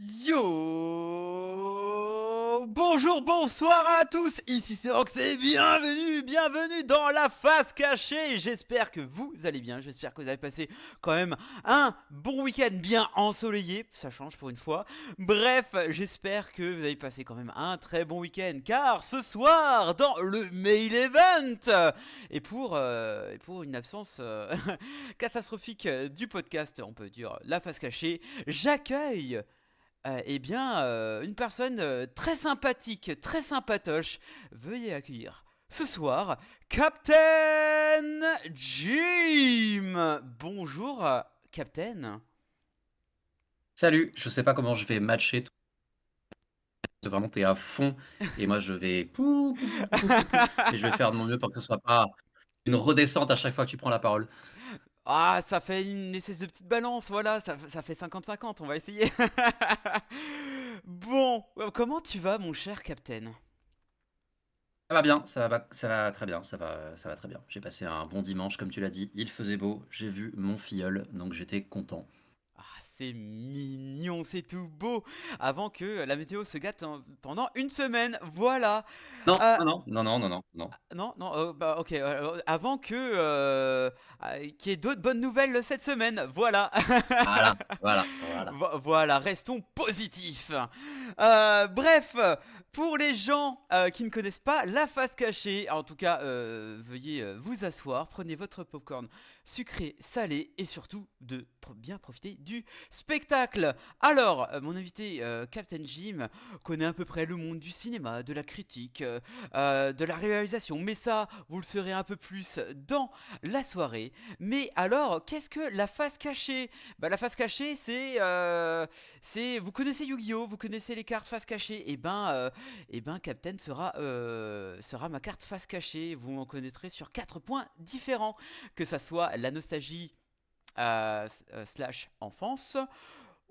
Yo! Bonjour, bonsoir à tous, ici c'est Rox et bienvenue dans la face cachée. J'espère que vous allez bien, j'espère que vous avez passé quand même un bon week-end bien ensoleillé, ça change pour une fois. Bref, j'espère que vous avez passé quand même un très bon week-end, car ce soir, dans le main event, et pour une absence catastrophique du podcast, on peut dire la face cachée, j'accueille une personne très sympathique, très sympatoche. Veuillez accueillir ce soir Captain Jim. Bonjour, Captain. Salut, je sais pas comment je vais matcher. Vraiment, t'es à fond. Et moi, je vais mais je vais faire de mon mieux pour que ce soit pas une redescente à chaque fois que tu prends la parole. Ah, ça fait une espèce de petite balance, voilà, ça fait 50-50, on va essayer. Bon, comment tu vas, mon cher Captain? Ça va bien, ça va très bien, ça va très bien. J'ai passé un bon dimanche, comme tu l'as dit. Il faisait beau, j'ai vu mon filleul, donc j'étais content. Ah, c'est mignon, c'est tout beau. Avant que la météo se gâte pendant une semaine, voilà. Non, Euh, non, non, non, non, non, non, non. Non, non, bah ok, avant qu'il y ait d'autres bonnes nouvelles cette semaine, voilà. Voilà, voilà, voilà. Voilà, restons positifs. Bref, pour les gens qui ne connaissent pas la face cachée, en tout cas, veuillez vous asseoir, prenez votre popcorn sucré, salé et surtout de bien profiter du spectacle. Alors, mon invité Captain Jim connaît à peu près le monde du cinéma, de la critique, de la réalisation, mais ça, vous le saurez un peu plus dans la soirée. Mais alors, qu'est-ce que la face cachée? Bah, la face cachée, vous connaissez Yu-Gi-Oh, vous connaissez les cartes face cachée. Et ben, Captain sera ma carte face cachée. Vous en connaîtrez sur 4 points différents, que ça soit la nostalgie slash enfance.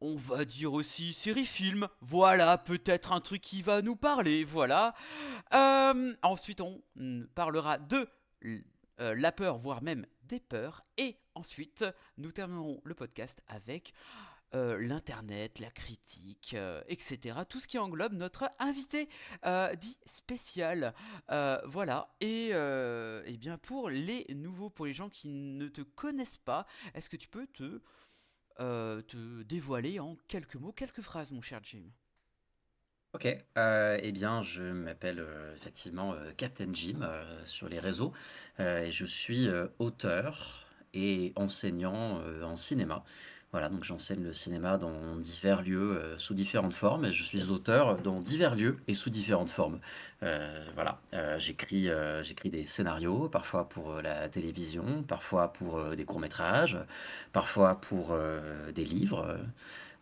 On va dire aussi série-film. Voilà, peut-être un truc qui va nous parler. Voilà. Ensuite, on parlera de la peur, voire même des peurs. Et ensuite, nous terminerons le podcast avec l'internet, la critique, etc. Tout ce qui englobe notre invité dit spécial. Voilà. Et bien pour les nouveaux, pour les gens qui ne te connaissent pas, est-ce que tu peux te dévoiler en quelques mots, quelques phrases, mon cher Jim? Ok, eh bien, je m'appelle effectivement Captain Jim sur les réseaux et je suis auteur et enseignant en cinéma. Voilà, donc j'enseigne le cinéma dans divers lieux sous différentes formes et je suis auteur dans divers lieux et sous différentes formes. Voilà, j'écris des scénarios, parfois pour la télévision, parfois pour des courts-métrages, parfois pour des livres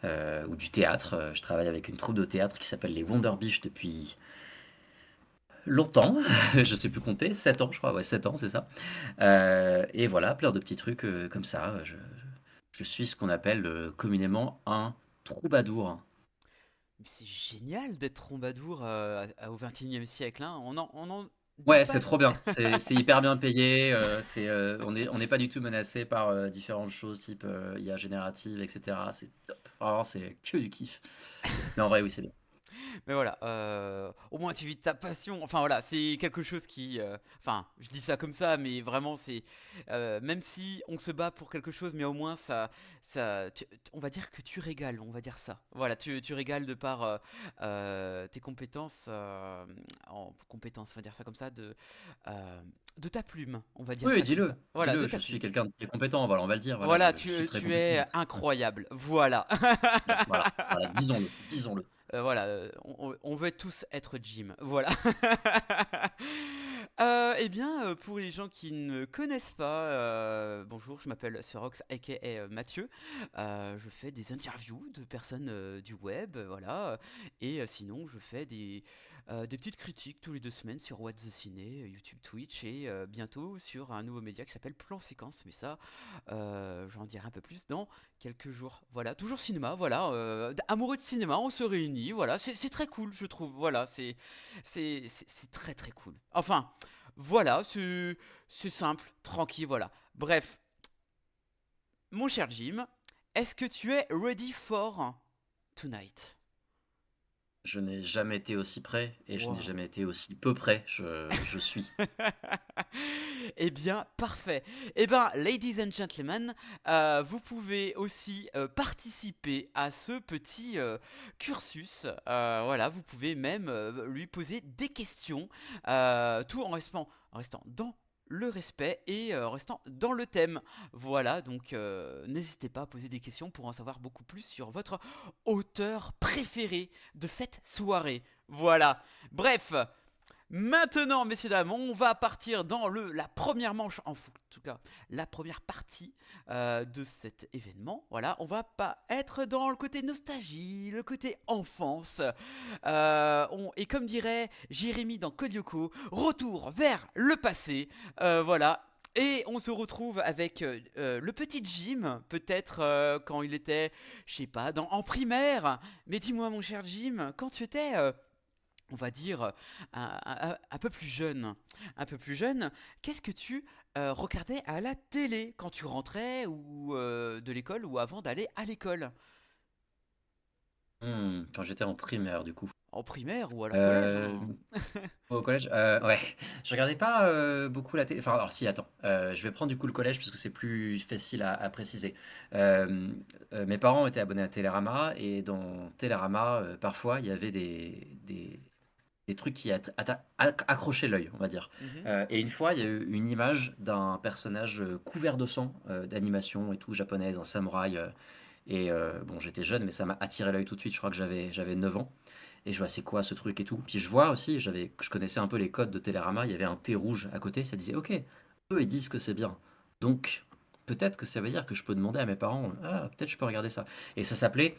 ou du théâtre. Je travaille avec une troupe de théâtre qui s'appelle les Wonder Biches depuis longtemps, je sais plus compter, 7 ans je crois, ouais 7 ans c'est ça. Et voilà, plein de petits trucs comme ça. Je suis ce qu'on appelle communément un troubadour. Mais c'est génial d'être troubadour au XXIe siècle, hein. On en dit Ouais, c'est pas. trop bien, c'est hyper bien payé, on n'est pas du tout menacé par différentes choses type IA générative, etc. C'est top, vraiment c'est que du kiff. Mais en vrai oui c'est bien. Mais voilà, au moins tu vis de ta passion. Enfin voilà, c'est quelque chose enfin, je dis ça comme ça, mais vraiment c'est, même si on se bat pour quelque chose, mais au moins on va dire que tu régales, on va dire ça. Voilà, tu régales de par tes compétences, en compétences, on va dire ça comme ça, de ta plume, on va dire Oui, ça comme ça. dis-le, Voilà, de dis-le, ta je suis plume. quelqu'un de très compétent, voilà, on va le dire, voilà, Voilà, je suis très tu compétent. es incroyable. Voilà. Voilà, voilà, disons-le, disons-le. Voilà, on veut tous être Jim, voilà. Pour les gens qui ne connaissent pas, bonjour, je m'appelle Serox, aka Mathieu. Je fais des interviews de personnes du web, voilà. Et sinon, je fais des petites critiques tous les 2 semaines sur What the Ciné, YouTube, Twitch, et bientôt sur un nouveau média qui s'appelle Plan Séquence. Mais ça, j'en dirai un peu plus dans quelques jours. Voilà, toujours cinéma, voilà. Amoureux de cinéma, on se réunit, voilà. C'est très cool, je trouve. Voilà, c'est très très cool. Enfin, voilà, c'est simple, tranquille, voilà. Bref, mon cher Jim, est-ce que tu es ready for tonight? Je n'ai jamais été aussi près et je n'ai Waouh! jamais été aussi peu près. Je suis. Eh bien, parfait. Eh ben, ladies and gentlemen, vous pouvez aussi, participer à ce petit, cursus. Voilà, vous pouvez même, lui poser des questions, tout en restant dans le respect et restant dans le thème. Voilà, donc n'hésitez pas à poser des questions pour en savoir beaucoup plus sur votre auteur préféré de cette soirée. Voilà. Bref, maintenant, messieurs, dames, on va partir dans la première manche, en tout cas, la première partie de cet événement. Voilà, on va pas être dans le côté nostalgie, le côté enfance. Et comme dirait Jérémy dans Code Lyoko, retour vers le passé. Voilà. Et on se retrouve avec le petit Jim, peut-être quand il était, je sais pas, en primaire. Mais dis-moi, mon cher Jim, quand tu étais on va dire, un peu plus jeune. Un peu plus jeune, qu'est-ce que tu regardais à la télé quand tu rentrais ou de l'école ou avant d'aller à l'école? Quand j'étais en primaire, du coup. En primaire ou alors collège, Euh, hein. Au collège, ouais. Je regardais pas beaucoup la télé. Enfin, alors si, attends. Je vais prendre du coup le collège parce que c'est plus facile à préciser. Euh, Mes parents étaient abonnés à Télérama et dans Télérama, parfois, il y avait des trucs qui accrochaient l'œil, on va dire. Mhm. Et une fois, il y a eu une image d'un personnage couvert de sang, d'animation et tout, japonaise, un samouraï. Bon, j'étais jeune, mais ça m'a attiré l'œil tout de suite. Je crois que j'avais 9 ans. Et je vois, c'est quoi ce truc et tout. Puis je vois aussi, je connaissais un peu les codes de Télérama. Il y avait un T rouge à côté. Ça disait, OK, eux, ils disent que c'est bien. Donc, peut-être que ça veut dire que je peux demander à mes parents, ah, peut-être je peux regarder ça. Et ça s'appelait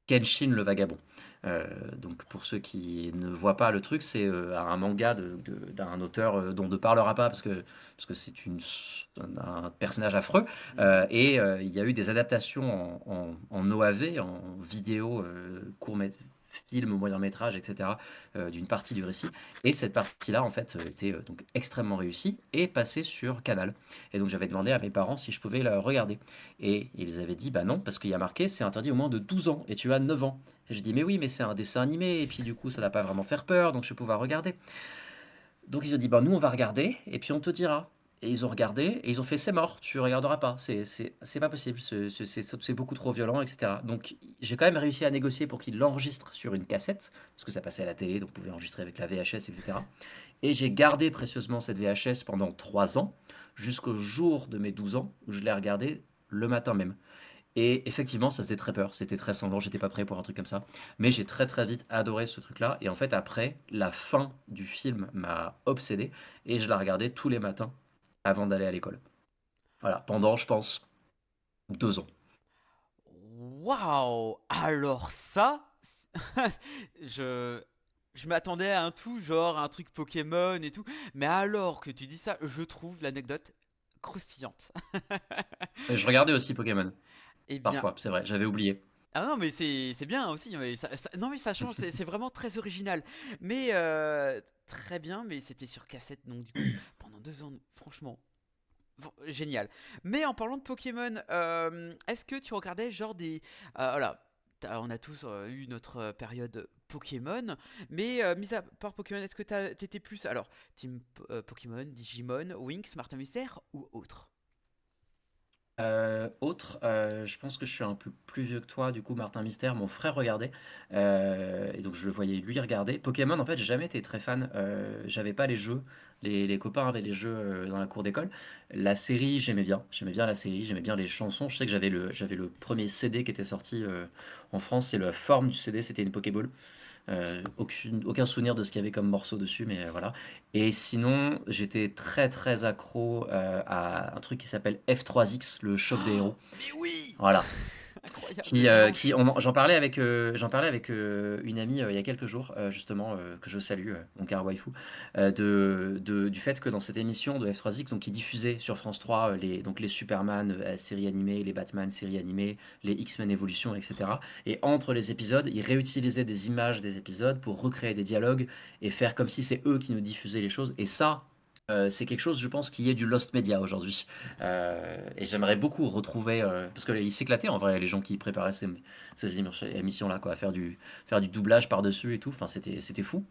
Kenshin le Vagabond. Euh, donc pour ceux qui ne voient pas le truc, c'est un manga d'un auteur dont on ne parlera pas parce que c'est un personnage affreux. Mhm. Il y a eu des adaptations en OAV, en vidéo, film, moyen métrage, etc., d'une partie du récit. Et cette partie-là, en fait, était donc extrêmement réussie et passée sur Canal. Et donc j'avais demandé à mes parents si je pouvais la regarder. Et ils avaient dit, bah non, parce qu'il y a marqué, c'est interdit au moins de 12 ans, et tu as 9 ans. Et je dis, mais oui, mais c'est un dessin animé, et puis du coup, ça va pas vraiment faire peur, donc je vais pouvoir regarder. Donc ils ont dit, bah nous, on va regarder, et puis on te dira. Et ils ont regardé, et ils ont fait, c'est mort, tu regarderas pas, c'est pas possible, c'est beaucoup trop violent, etc. Donc j'ai quand même réussi à négocier pour qu'ils l'enregistrent sur une cassette, parce que ça passait à la télé, donc on pouvait enregistrer avec la VHS, etc. Et j'ai gardé précieusement cette VHS pendant 3 ans, jusqu'au jour de mes 12 ans, où je l'ai regardée le matin même. Et effectivement, ça faisait très peur, c'était très sanglant, j'étais pas prêt pour un truc comme ça. Mais j'ai très très vite adoré ce truc-là. Et en fait, après, la fin du film m'a obsédé et je la regardais tous les matins avant d'aller à l'école. Voilà, pendant, je pense, 2 ans. Waouh! Alors ça, je je m'attendais à un tout genre un truc Pokémon et tout, mais alors que tu dis ça, je trouve l'anecdote croustillante. Et je regardais aussi Pokémon, Eh bien, parfois, c'est vrai, j'avais oublié. ah non, mais c'est bien aussi, mais non mais ça change, c'est vraiment très original. Mais très bien, mais c'était sur cassette, donc du coup, pendant 2 ans, franchement, génial. Mais en parlant de Pokémon, est-ce que tu regardais genre voilà, on a tous eu notre période Pokémon, mais mis à part Pokémon, est-ce que t'étais plus, alors, Team Pokémon, Digimon, Winx, Martin Mystère ou autre? Je pense que je suis un peu plus vieux que toi, du coup, Martin Mystère, mon frère regardait, et donc je le voyais lui regarder. Pokémon, en fait, j'ai jamais été très fan, j'avais pas les jeux, les copains avaient les jeux dans la cour d'école. La série, j'aimais bien la série, j'aimais bien les chansons. Je sais que j'avais le premier CD qui était sorti en France, et la forme du CD, c'était une Pokéball. Aucun souvenir de ce qu'il y avait comme morceau dessus, mais voilà. Et sinon, j'étais très très accro à un truc qui s'appelle F3X, le choc des héros. Mais oui! Voilà. Incroyable, j'en. J'en parlais avec une amie il y a quelques jours, justement, que je salue, mon car waifu, du fait que dans cette émission de F3X, donc, qui diffusait sur France 3 donc les Superman séries animées, les Batman séries animées, les X-Men Evolution, etc. Et entre les épisodes, ils réutilisaient des images des épisodes pour recréer des dialogues et faire comme si c'est eux qui nous diffusaient les choses. Et ça, C'est quelque chose, je pense, qui est du lost media aujourd'hui, et j'aimerais beaucoup retrouver, parce qu'ils s'éclataient en vrai, les gens qui préparaient ces émissions-là, quoi, à faire du doublage par-dessus et tout, enfin, c'était fou.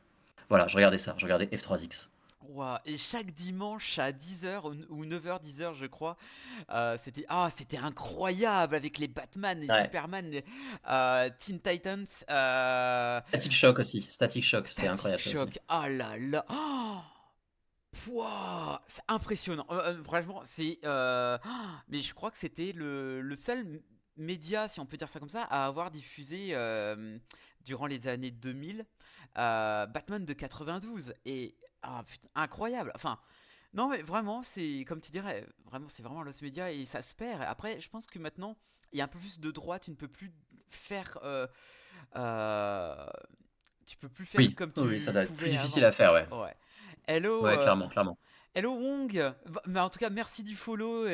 Voilà, je regardais ça, je regardais F3X. Ouah, et chaque dimanche à 10 h ou 9 h 10 h je crois, c'était incroyable avec les Batman, les Ouais. Superman, les Teen Titans, Static Shock aussi, Static Shock, c'était Static incroyable ça aussi. Shock. Ah là là. Oh, pouah, c'est impressionnant. Franchement, mais je crois que c'était le seul média, si on peut dire ça comme ça, à avoir diffusé durant les années 2000 Batman de 92. Et ah putain, incroyable. Enfin, non mais vraiment, c'est comme tu dirais, vraiment, c'est vraiment Lost Media et ça se perd. Après, je pense que maintenant, il y a un peu plus de droits, tu ne peux plus faire, euh, tu peux plus faire Oui, comme oui, oui, ça tu doit être plus pouvais difficile avant. à faire, ouais. Ouais. Hello, Ouais, clairement, clairement. hello Wong. Mais en tout cas, merci du follow.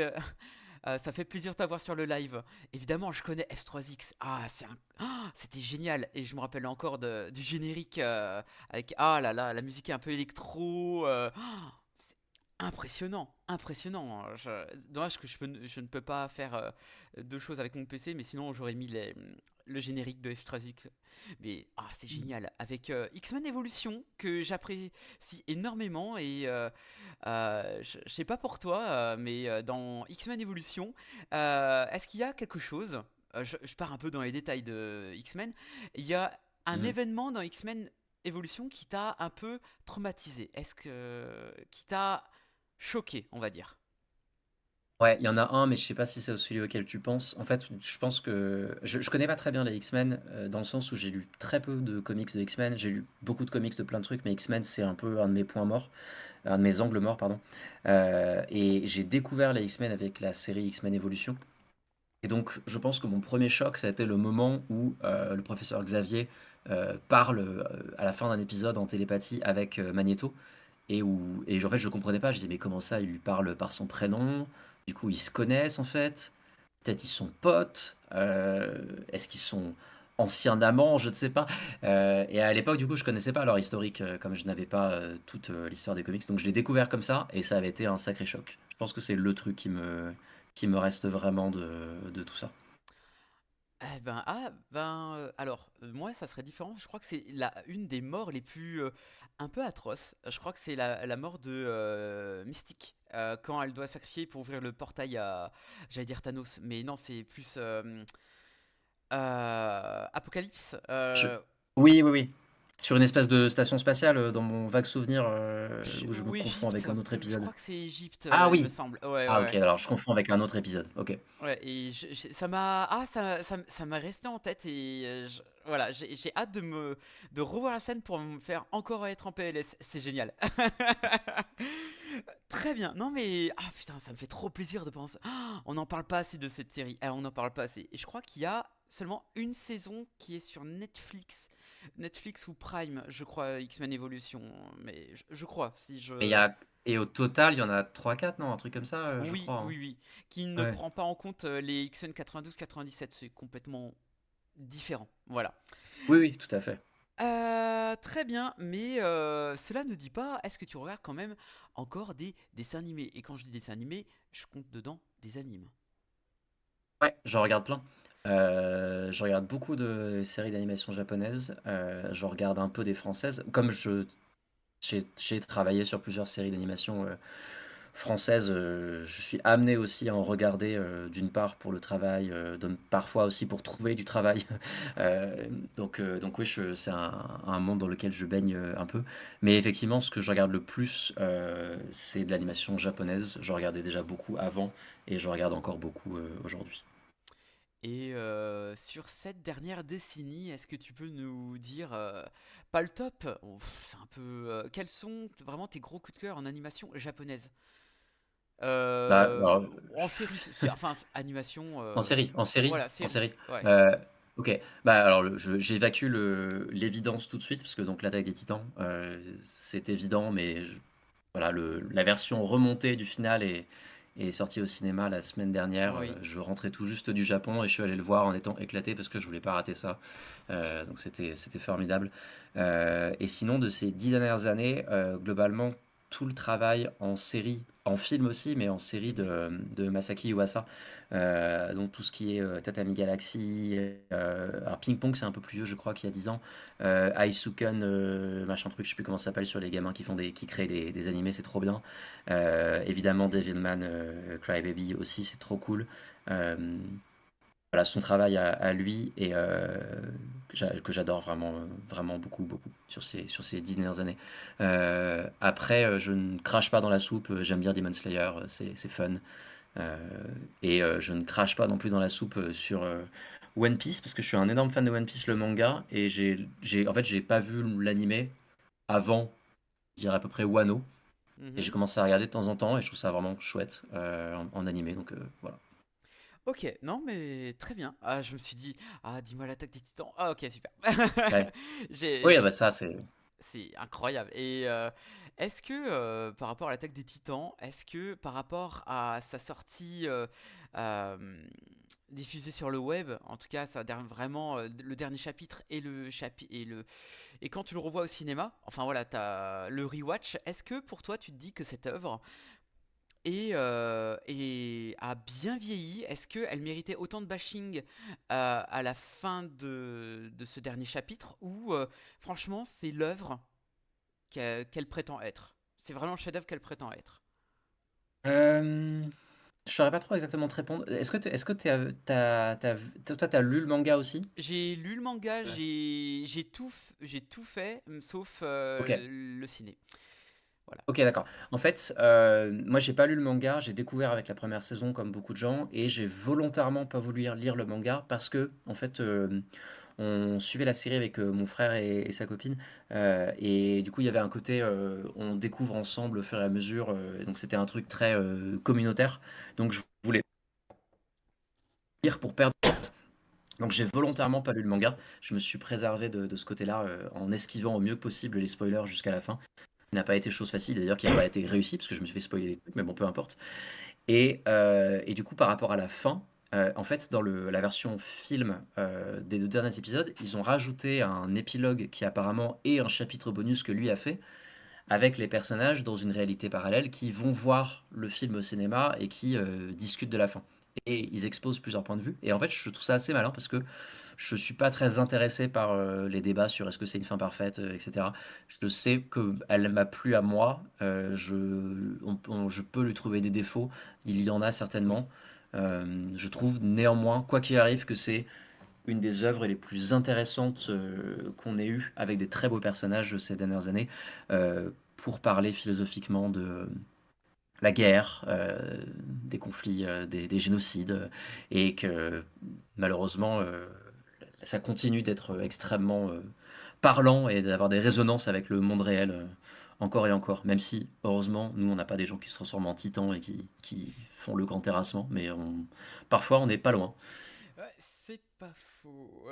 Ça fait plaisir de t'avoir sur le live. Évidemment, je connais S3X. C'était génial. Et je me rappelle encore du générique avec ah là là, la musique est un peu électro. C'est impressionnant, impressionnant. Dommage que je ne peux pas faire deux choses avec mon PC, mais sinon j'aurais mis le générique de S3X. Mais c'est génial. Avec X-Men Evolution que j'apprécie énormément et je sais pas pour toi, mais dans X-Men Evolution, est-ce qu'il y a quelque chose, je pars un peu dans les détails de X-Men, il y a un Mhm. événement dans X-Men Evolution qui t'a un peu traumatisé, qui t'a choqué, on va dire. Ouais, il y en a un, mais je sais pas si c'est celui auquel tu penses. En fait, je pense que je connais pas très bien les X-Men, dans le sens où j'ai lu très peu de comics de X-Men. J'ai lu beaucoup de comics de plein de trucs, mais X-Men, c'est un peu un de mes points morts, un de mes angles morts, pardon. Et j'ai découvert les X-Men avec la série X-Men Evolution. Et donc, je pense que mon premier choc, ça a été le moment où le professeur Xavier parle à la fin d'un épisode en télépathie avec Magneto. Et en fait, je comprenais pas. Je disais, mais comment ça, il lui parle par son prénom? Du coup, ils se connaissent en fait. Peut-être ils sont potes. Est-ce qu'ils sont anciens amants? Je ne sais pas. Et à l'époque, du coup, je connaissais pas leur historique, comme je n'avais pas toute l'histoire des comics. Donc, je l'ai découvert comme ça, et ça avait été un sacré choc. Je pense que c'est le truc qui me reste vraiment de tout ça. Alors, moi, ça serait différent. Je crois que c'est une des morts les plus un peu atroces. Je crois que c'est la mort de Mystique quand elle doit sacrifier pour ouvrir le portail à, j'allais dire Thanos, mais non, c'est plus Apocalypse. Je- Oui, oui, oui. Sur une espèce de station spatiale, dans mon vague souvenir, où je me Ou confonds avec Égypte. un autre Je épisode. crois que c'est Égypte, Ah il me oui! semble. Ouais, ouais, Ah ok, ouais. alors je confonds avec un autre épisode. Ok. Ouais, et ça m'a ça m'a resté en tête et voilà, j'ai hâte de revoir la scène pour me faire encore être en PLS. C'est génial. Très bien. Non mais putain, ça me fait trop plaisir de penser. On n'en parle pas assez de cette série. On n'en parle pas assez. Et je crois qu'il y a seulement une saison qui est sur Netflix ou Prime, je crois, X-Men Evolution. Mais je crois, si Et, il y je. a... Et au total, il y en a trois quatre non? Un truc comme ça, je Oui, crois, hein. oui, oui. Qui ne Ouais. prend pas en compte les X-Men 92-97. C'est complètement différent. Voilà. Oui, oui, tout à fait. Très bien, mais cela ne dit pas, est-ce que tu regardes quand même encore des dessins animés? Et quand je dis dessins animés, je compte dedans des animes. Ouais, j'en regarde plein. Je regarde beaucoup de séries d'animation japonaises. Je regarde un peu des françaises. Comme j'ai travaillé sur plusieurs séries d'animation françaises, je suis amené aussi à en regarder, d'une part pour le travail, parfois aussi pour trouver du travail. Donc oui, c'est un monde dans lequel je baigne un peu. Mais effectivement, ce que je regarde le plus, c'est de l'animation japonaise. Je regardais déjà beaucoup avant, et je regarde encore beaucoup aujourd'hui. Et sur cette dernière décennie, est-ce que tu peux nous dire, pas le top, c'est un peu, quels sont vraiment tes gros coups de cœur en animation japonaise? Bah, Euh, alors, En série, enfin animation, en série, en série, voilà, en série, série. ouais. Euh, ok. Bah alors j'évacue l'évidence tout de suite, parce que donc l'attaque des Titans, c'est évident, mais voilà, la version remontée du final est sortie au cinéma la semaine dernière. Oui. Je rentrais tout juste du Japon et je suis allé le voir en étant éclaté parce que je voulais pas rater ça. Donc c'était formidable. Et sinon, de ces 10 dernières années, globalement, tout le travail en série, en film aussi, mais en série de Masaki Yuasa. Donc tout ce qui est Tatami Galaxy, alors Ping Pong c'est un peu plus vieux, je crois, qu'il y a 10 ans. Aisuken, machin truc, je sais plus comment ça s'appelle, sur les gamins qui créent des animés, c'est trop bien. Évidemment Devilman Crybaby aussi, c'est trop cool. Euh, voilà, son travail à lui et que j'adore vraiment, vraiment beaucoup, beaucoup sur ces 10 dernières années. Après, je ne crache pas dans la soupe, j'aime bien Demon Slayer, c'est fun. Euh, et je ne crache pas non plus dans la soupe sur One Piece parce que je suis un énorme fan de One Piece, le manga, et en fait, j'ai pas vu l'animé avant, je dirais à peu près Wano, et j'ai Mhm. commencé à regarder de temps en temps et je trouve ça vraiment chouette en animé, donc voilà. Ok, non mais très bien. Ah, je me suis dit, ah, dis-moi l'attaque des Titans. Ah, ok, super. Ouais. J'ai, Oui, ah bah j'ai- ça c'est. c'est incroyable. Et est-ce que par rapport à l'attaque des Titans, est-ce que par rapport à sa sortie euh, diffusée sur le web, en tout cas, vraiment le dernier chapitre et et quand tu le revois au cinéma, enfin voilà, t'as le rewatch. Est-ce que pour toi, tu te dis que cette œuvre et a bien vieilli? Est-ce qu'elle méritait autant de bashing à la fin de ce dernier chapitre? Ou franchement, c'est l'œuvre qu'elle prétend être? C'est vraiment le chef-d'œuvre qu'elle prétend être. Euh, je saurais pas trop exactement te répondre. Est-ce que toi t'as lu le manga aussi? J'ai lu le manga, Ouais. j'ai tout fait, sauf Ok. le ciné. Voilà. Ok, d'accord. En fait, moi j'ai pas lu le manga, j'ai découvert avec la première saison comme beaucoup de gens, et j'ai volontairement pas voulu lire le manga parce que en fait on suivait la série avec mon frère et sa copine, et du coup il y avait un côté on découvre ensemble au fur et à mesure, donc c'était un truc très communautaire, donc je voulais lire pour perdre. Donc j'ai volontairement pas lu le manga, je me suis préservé de ce côté-là en esquivant au mieux que possible les spoilers jusqu'à la fin. N'a pas été chose facile, d'ailleurs qui n'a pas été réussi parce que je me suis fait spoiler des trucs, mais bon, peu importe. Et du coup, par rapport à la fin, en fait, dans la version film des 2 derniers épisodes, ils ont rajouté un épilogue qui apparemment est un chapitre bonus que lui a fait, avec les personnages dans une réalité parallèle qui vont voir le film au cinéma et qui discutent de la fin. Et ils exposent plusieurs points de vue. Et en fait, je trouve ça assez malin parce que je suis pas très intéressé par les débats sur est-ce que c'est une fin parfaite, etc. Je sais qu'elle m'a plu à moi. Je peux lui trouver des défauts. Il y en a certainement. Je trouve néanmoins, quoi qu'il arrive, que c'est une des œuvres les plus intéressantes qu'on ait eues, avec des très beaux personnages ces dernières années, pour parler philosophiquement de la guerre, des conflits, des génocides, et que malheureusement, ça continue d'être extrêmement parlant et d'avoir des résonances avec le monde réel encore et encore. Même si, heureusement, nous, on n'a pas des gens qui se transforment en titans et qui font le grand terrassement, mais parfois on n'est pas loin. Ouais, c'est pas faux.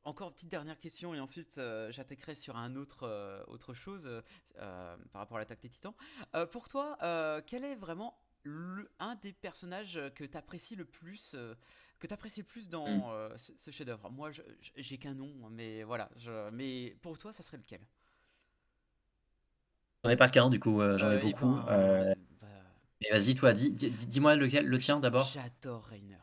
Encore une petite dernière question et ensuite j'attaquerai sur autre chose par rapport à l'attaque des Titans. Pour toi, quel est vraiment un des personnages que tu apprécies le plus Hmm. dans ce chef-d'œuvre? Moi, j'ai qu'un nom, mais voilà. Mais pour toi, ça serait lequel? J'en ai pas qu'un, du coup, j'en ai Eh beaucoup. ben, bah, Mais vas-y, toi, dis-moi lequel, le tien d'abord. j'adore Rainer.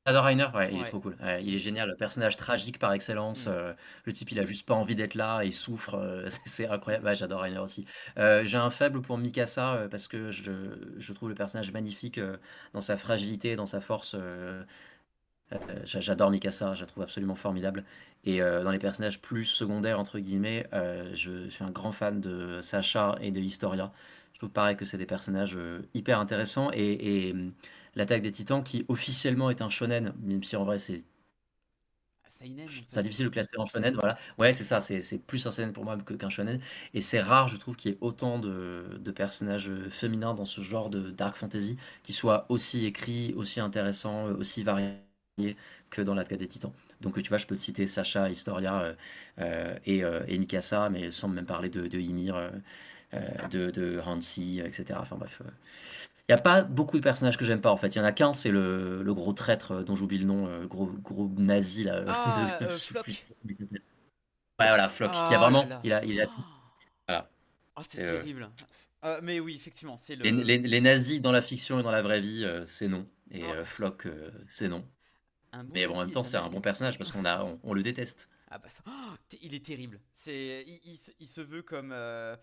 J'adore Rainer, ouais, il est Ouais. trop cool. Ouais, il est génial, le personnage tragique par excellence. Hmm. Le type, il a juste pas envie d'être là, il souffre. C'est incroyable. Ouais, j'adore Rainer aussi. J'ai un faible pour Mikasa parce que je trouve le personnage magnifique dans sa fragilité, dans sa force. J'adore Mikasa, je la trouve absolument formidable. Et dans les personnages plus secondaires, entre guillemets, je suis un grand fan de Sacha et de Historia. Je trouve pareil que c'est des personnages hyper intéressants. L'Attaque des Titans, qui officiellement est un shonen, même si en vrai Seinen, c'est difficile de le classer en shonen, voilà. Ouais, c'est ça, c'est plus un shonen pour moi qu'un shonen. Et c'est rare, je trouve, qu'il y ait autant de personnages féminins dans ce genre de dark fantasy qui soient aussi écrits, aussi intéressants, aussi variés que dans l'Attaque des Titans. Donc tu vois, je peux te citer Sacha, Historia et Mikasa, mais sans même parler de Ymir, de Hansi, etc. Enfin bref. Il n'y a pas beaucoup de personnages que j'aime pas en fait. Il y en a qu'un, c'est le gros traître dont j'oublie le nom, le gros nazi là. Ah, Je sais plus Flock. comment il s'appelle. Ouais, voilà, Flock, qui a Ah là vraiment, là. il a tout. Voilà. Oh, c'est C'est, terrible. Mais oui, effectivement, c'est le les nazis dans la fiction et dans la vraie vie, c'est non. Et oh, Flock, c'est non. un bon Mais bon, en même nazi temps, est un c'est un bon nazi. personnage parce on le déteste. Ah bah ça, oh, il est terrible. Il se veut comme euh,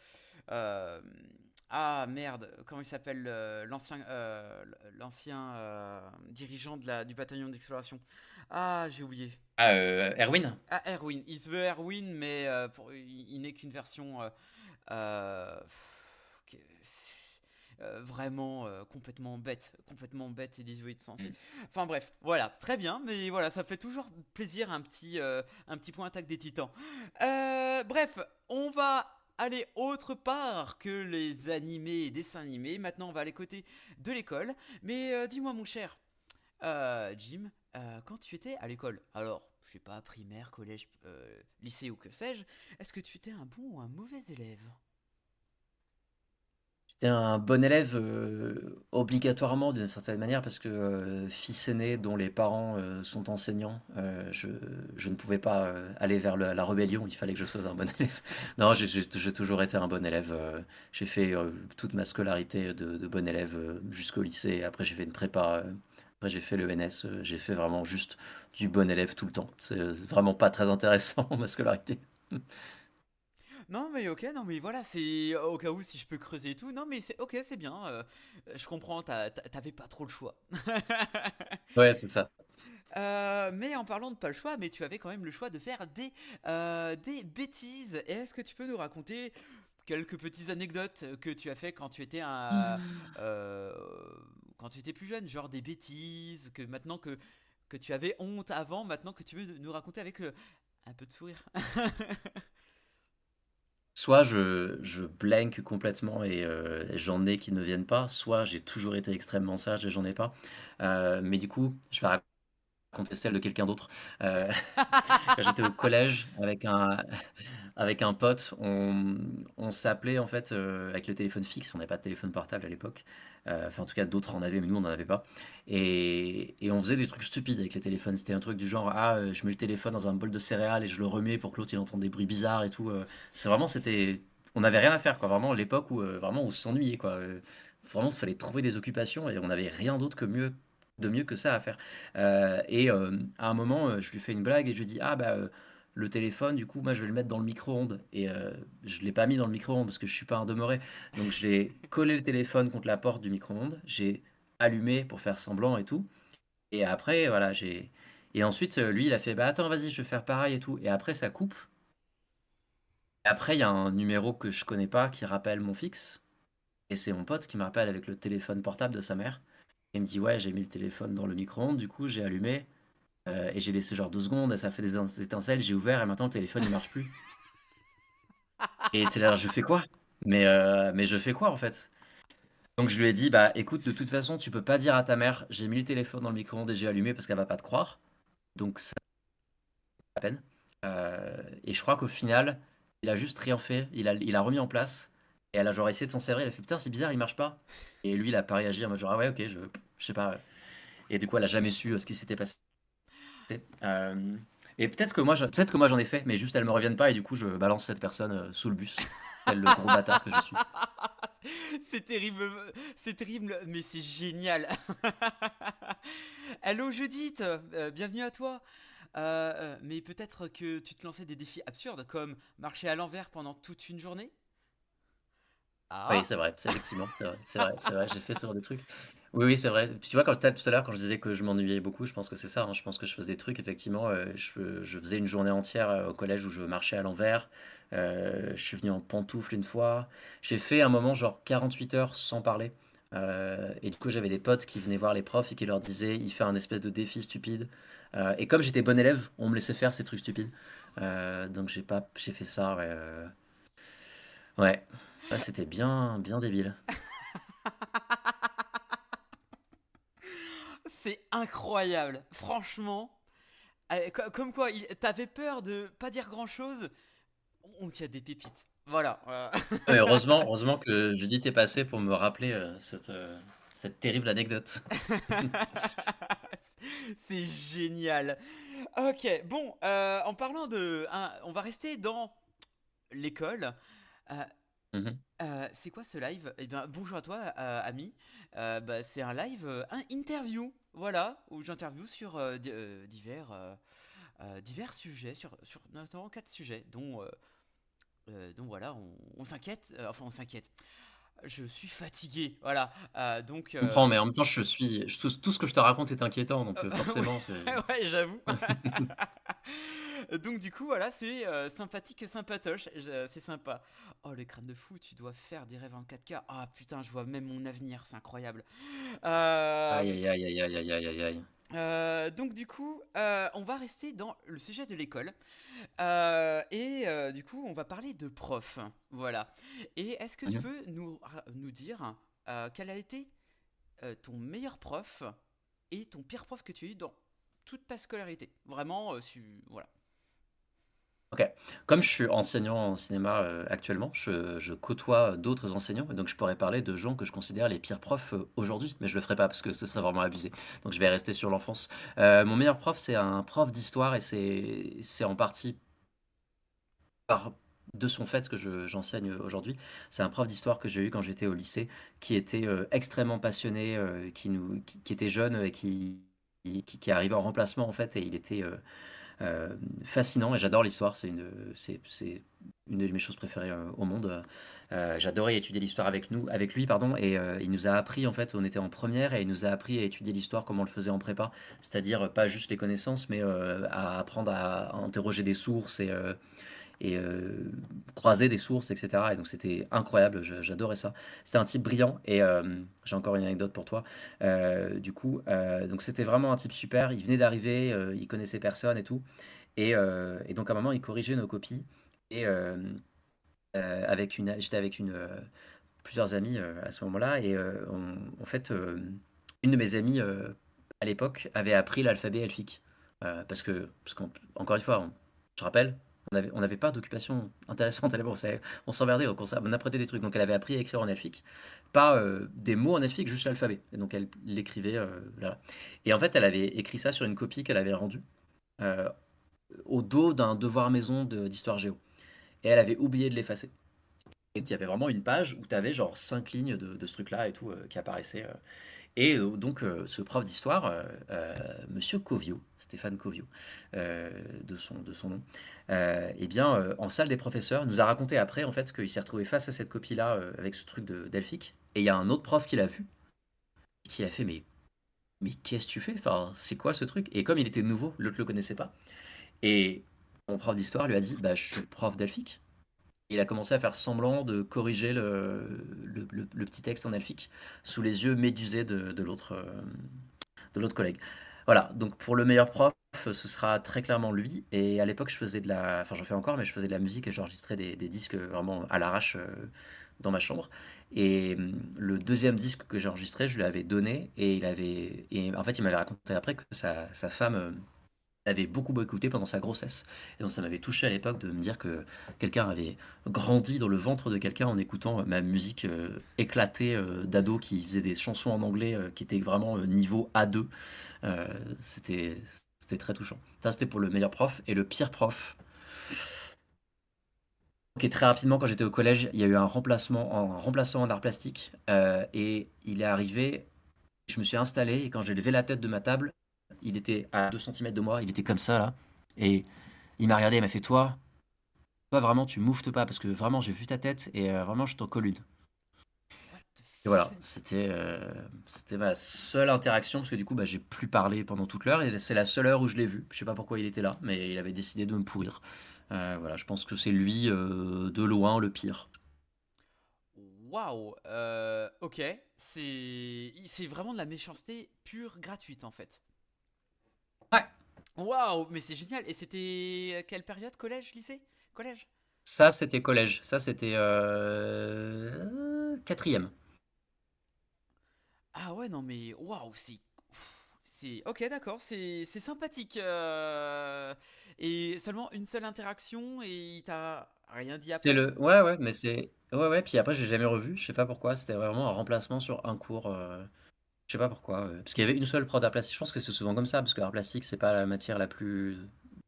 ah merde, comment il s'appelle l'ancien dirigeant du bataillon d'exploration. Ah, j'ai oublié. Ah, Erwin? Ah, Erwin. Il se veut Erwin, mais il n'est qu'une version vraiment complètement bête et dénuée de sens. Mm. Enfin bref, voilà, très bien, mais voilà, ça fait toujours plaisir un petit point attaque des titans. Bref, on va aller autre part que les animés et dessins animés. Maintenant, on va aller côté de l'école. Mais dis-moi, mon cher Jim, quand tu étais à l'école, alors, je sais pas, primaire, collège, lycée ou que sais-je, est-ce que tu étais un bon ou un mauvais élève? J'étais un bon élève, obligatoirement d'une certaine manière parce que, fils aîné dont les parents, sont enseignants, je ne pouvais pas, aller vers la rébellion, il fallait que je sois un bon élève. Non, j'ai toujours été un bon élève, j'ai fait, toute ma scolarité de bon élève, jusqu'au lycée. Après j'ai fait une prépa, après j'ai fait l'ENS, j'ai fait vraiment juste du bon élève tout le temps. C'est vraiment pas très intéressant ma scolarité. Non mais ok, non mais voilà, c'est au cas où si je peux creuser et tout. Non mais c'est ok, c'est bien. Je comprends, t'avais pas trop le choix. Ouais, c'est ça. Mais en parlant de pas le choix, mais tu avais quand même le choix de faire des bêtises. Et est-ce que tu peux nous raconter quelques petites anecdotes que tu as fait euh, quand tu étais plus jeune, genre des bêtises que maintenant que tu avais honte avant, maintenant que tu veux nous raconter avec un peu de sourire. Soit je blank complètement et j'en ai qui ne viennent pas, soit j'ai toujours été extrêmement sage et j'en ai pas. Mais du coup, je vais raconter celle de quelqu'un d'autre. Heu, Quand j'étais au collège avec un pote, on s'appelait en fait, avec le téléphone fixe. On n'avait pas de téléphone portable à l'époque. Enfin, en tout cas, d'autres en avaient, mais nous, on n'en avait pas. Et on faisait des trucs stupides avec les téléphones. C'était un truc du genre, ah, je mets le téléphone dans un bol de céréales et je le remets pour que l'autre il entende des bruits bizarres et tout. C'est vraiment, c'était, on n'avait rien à faire, quoi. Vraiment, l'époque où vraiment on s'ennuyait, quoi. Vraiment, il fallait trouver des occupations et on n'avait rien d'autre de mieux que ça à faire. À un moment, je lui fais une blague et je lui dis, ah bah le téléphone, du coup, moi, je vais le mettre dans le micro-ondes. Je l'ai pas mis dans le micro-ondes parce que je suis pas un demeuré. Donc, j'ai collé le téléphone contre la porte du micro-ondes. J'ai allumé pour faire semblant et tout. Et après, voilà, j'ai. Et ensuite, lui, il a fait, bah attends, vas-y, je vais faire pareil et tout. Et après, ça coupe. Et après, il y a un numéro que je connais pas qui rappelle mon fixe. Et c'est mon pote qui me rappelle avec le téléphone portable de sa mère. Il me dit, ouais, j'ai mis le téléphone dans le micro-ondes. Du coup, j'ai allumé. Et j'ai laissé genre 2 secondes. Et ça fait des étincelles. J'ai ouvert et maintenant, le téléphone, il marche plus. Et tu là, je fais quoi? Mais je fais quoi en fait? Donc je lui ai dit, bah écoute, de toute façon, tu peux pas dire à ta mère, j'ai mis le téléphone dans le micro-ondes et j'ai allumé parce qu'elle va pas te croire. Donc ça à peine. Et je crois qu'au final, il a juste rien fait. Il a remis en place. Et elle a genre essayé de s'en servir. Elle a fait putain, c'est bizarre, il marche pas. Et lui, il a pas réagi en mode genre, ah ouais, ok, je sais pas. Et du coup, elle a jamais su ce qui s'était passé. Euh, et peut-être que moi j'en ai fait, mais juste elles me reviennent pas et du coup je balance cette personne sous le bus, tel le gros bâtard que je suis. C'est terrible, mais c'est génial. Hello Judith, bienvenue à toi. Mais peut-être que tu te lançais des défis absurdes comme marcher à l'envers pendant toute une journée? Oui, Ah. c'est vrai, c'est effectivement, c'est vrai, j'ai fait ce genre de trucs. Oui, oui, c'est vrai. Tu vois, tout à l'heure, quand je disais que je m'ennuyais beaucoup, je pense que c'est ça, hein. Je pense que je faisais des trucs, effectivement. Je faisais une journée entière au collège où je marchais à l'envers. Je suis venu en pantoufle une fois. J'ai fait un moment, genre 48 heures sans parler. Et du coup, j'avais des potes qui venaient voir les profs et qui leur disaient, il fait un espèce de défi stupide. Et comme j'étais bon élève, on me laissait faire ces trucs stupides. Donc j'ai fait ça, ouais. Ouais. Ouais, c'était bien, bien débile. C'est incroyable, franchement. Comme quoi, t'avais peur de pas dire grand-chose, on tient des pépites. Voilà. Ouais, heureusement que Judith est passée pour me rappeler cette terrible anecdote. C'est génial. Ok, bon, en parlant de, hein, on va rester dans l'école. Euh, Mmh. C'est quoi ce live? Eh bien, bonjour à toi, ami. Bah, c'est un live, un interview, voilà, où j'interviewe sur divers sujets, sur notamment 4 sujets, dont voilà, on s'inquiète, enfin on s'inquiète. Je suis fatigué, voilà. Donc, Je comprends, mais en même temps, tout ce que je te raconte est inquiétant, donc oui, forcément, c'est ouais, j'avoue. Donc du coup, voilà, c'est sympathique et sympatoche, c'est sympa. Oh, le crâne de fou, tu dois faire des rêves en 4K. Ah putain, je vois même mon avenir, c'est incroyable. Euh, aïe, aïe, aïe, aïe, aïe, aïe, aïe, aïe, aïe. donc du coup, on va rester dans le sujet de l'école. Du coup, on va parler de prof. Voilà. Et est-ce que tu Mmh. peux nous dire quel a été ton meilleur prof et ton pire prof que tu as eu dans toute ta scolarité? Vraiment, voilà. OK. Comme je suis enseignant en cinéma, actuellement, je côtoie d'autres enseignants et donc je pourrais parler de gens que je considère les pires profs, aujourd'hui, mais je le ferai pas parce que ce serait vraiment abusé. Donc je vais rester sur l'enfance. Mon meilleur prof, c'est un prof d'histoire et c'est en partie par de son fait que j'enseigne aujourd'hui. C'est un prof d'histoire que j'ai eu quand j'étais au lycée, qui était, extrêmement passionné, qui était jeune et qui arrivait en remplacement, en fait, et il était, fascinant et j'adore l'histoire. C'est une de mes choses préférées, au monde. J'adorais étudier l'histoire avec lui, pardon, et il nous a appris, en fait, on était en première et il nous a appris à étudier l'histoire comme on le faisait en prépa. C'est-à-dire, pas juste les connaissances, mais à apprendre à interroger des sources et croiser des sources, et cetera, et donc c'était incroyable, j'adorais ça. C'était un type brillant et j'ai encore une anecdote pour toi. Donc c'était vraiment un type super. Il venait d'arriver, il connaissait personne et tout et donc à un moment, il corrigeait nos copies et j'étais avec plusieurs amis, à ce moment-là et en fait, une de mes amies, à l'époque, avait appris l'alphabet elfique. Encore une fois, je te rappelle, on n'avait pas d'occupation intéressante à l'époque, on s'emmerdait, on apprenait des trucs. Donc elle avait appris à écrire en elfique, pas, des mots en elfique, juste l'alphabet et donc elle l'écrivait, voilà et en fait, elle avait écrit ça sur une copie qu'elle avait rendue, heu, au dos d'un devoir maison d'histoire géo et elle avait oublié de l'effacer. Et il y avait vraiment une page où tu avais genre 5 lignes de ce truc-là et tout, qui apparaissaient, ce prof d'histoire, monsieur Covio, Stéphane Covio, de son nom, en salle des professeurs, nous a raconté après, en fait, qu'il s'est retrouvé face à cette copie-là, avec ce truc de delphique et il y a un autre prof qui l'a vu, qui a fait: «Mais qu'est-ce que tu fais? Enfin, c'est quoi ce truc?» Et comme il était nouveau, l'autre le connaissait pas et mon prof d'histoire lui a dit: «Bah, je suis prof delphique». Il a commencé à faire semblant de corriger le petit texte en elfique sous les yeux médusés de l'autre collègue. Voilà, donc pour le meilleur prof, ce sera très clairement lui. Et à l'époque, enfin j'en fais encore, mais je faisais de la musique et j'enregistrais des disques vraiment à l'arrache dans ma chambre. Et le deuxième disque que j'ai enregistré, je lui avais donné et en fait, il m'avait raconté après que sa femme avait beaucoup écouté pendant sa grossesse. Et donc ça m'avait touché à l'époque de me dire que quelqu'un avait grandi dans le ventre de quelqu'un en écoutant ma musique éclatée d'ado qui faisait des chansons en anglais qui étaient vraiment niveau A2. Euh, c'était, c'était très touchant. Ça, c'était pour le meilleur prof. Et le pire prof, ok, très rapidement, quand j'étais au collège, il y a eu un remplaçant en art plastique. Et il est arrivé, je me suis installé, et quand j'ai levé la tête de ma table, il était à 2 centimètres de moi, il était comme ça, là. Et il m'a regardé, il m'a fait: toi vraiment, tu mouftes pas, parce que vraiment, j'ai vu ta tête, et vraiment, je t'en colle une. What the Et voilà, fuck? c'était ma seule interaction, parce que du coup, bah, j'ai plus parlé pendant toute l'heure, et c'est la seule heure où je l'ai vu. Je sais pas pourquoi il était là, mais il avait décidé de me pourrir. Voilà, je pense que c'est lui, de loin, le pire. Waouh, ok, c'est vraiment de la méchanceté pure, gratuite en fait. Ouais. Waouh, mais c'est génial. Et c'était quelle période? Collège, lycée? Collège? Ça, c'était collège. Ça, c'était quatrième. Ah ouais, non mais waouh, ok, d'accord, c'est sympathique. Et seulement une seule interaction et il t'a rien dit C'est après? le Ouais, ouais, mais c'est ouais, ouais, puis après j'ai jamais revu, je sais pas pourquoi, c'était vraiment un remplacement sur un cours, je sais pas pourquoi, parce qu'il y avait une seule prod d'art plastique. Je pense que c'est souvent comme ça, parce que l'art plastique, c'est pas la matière la plus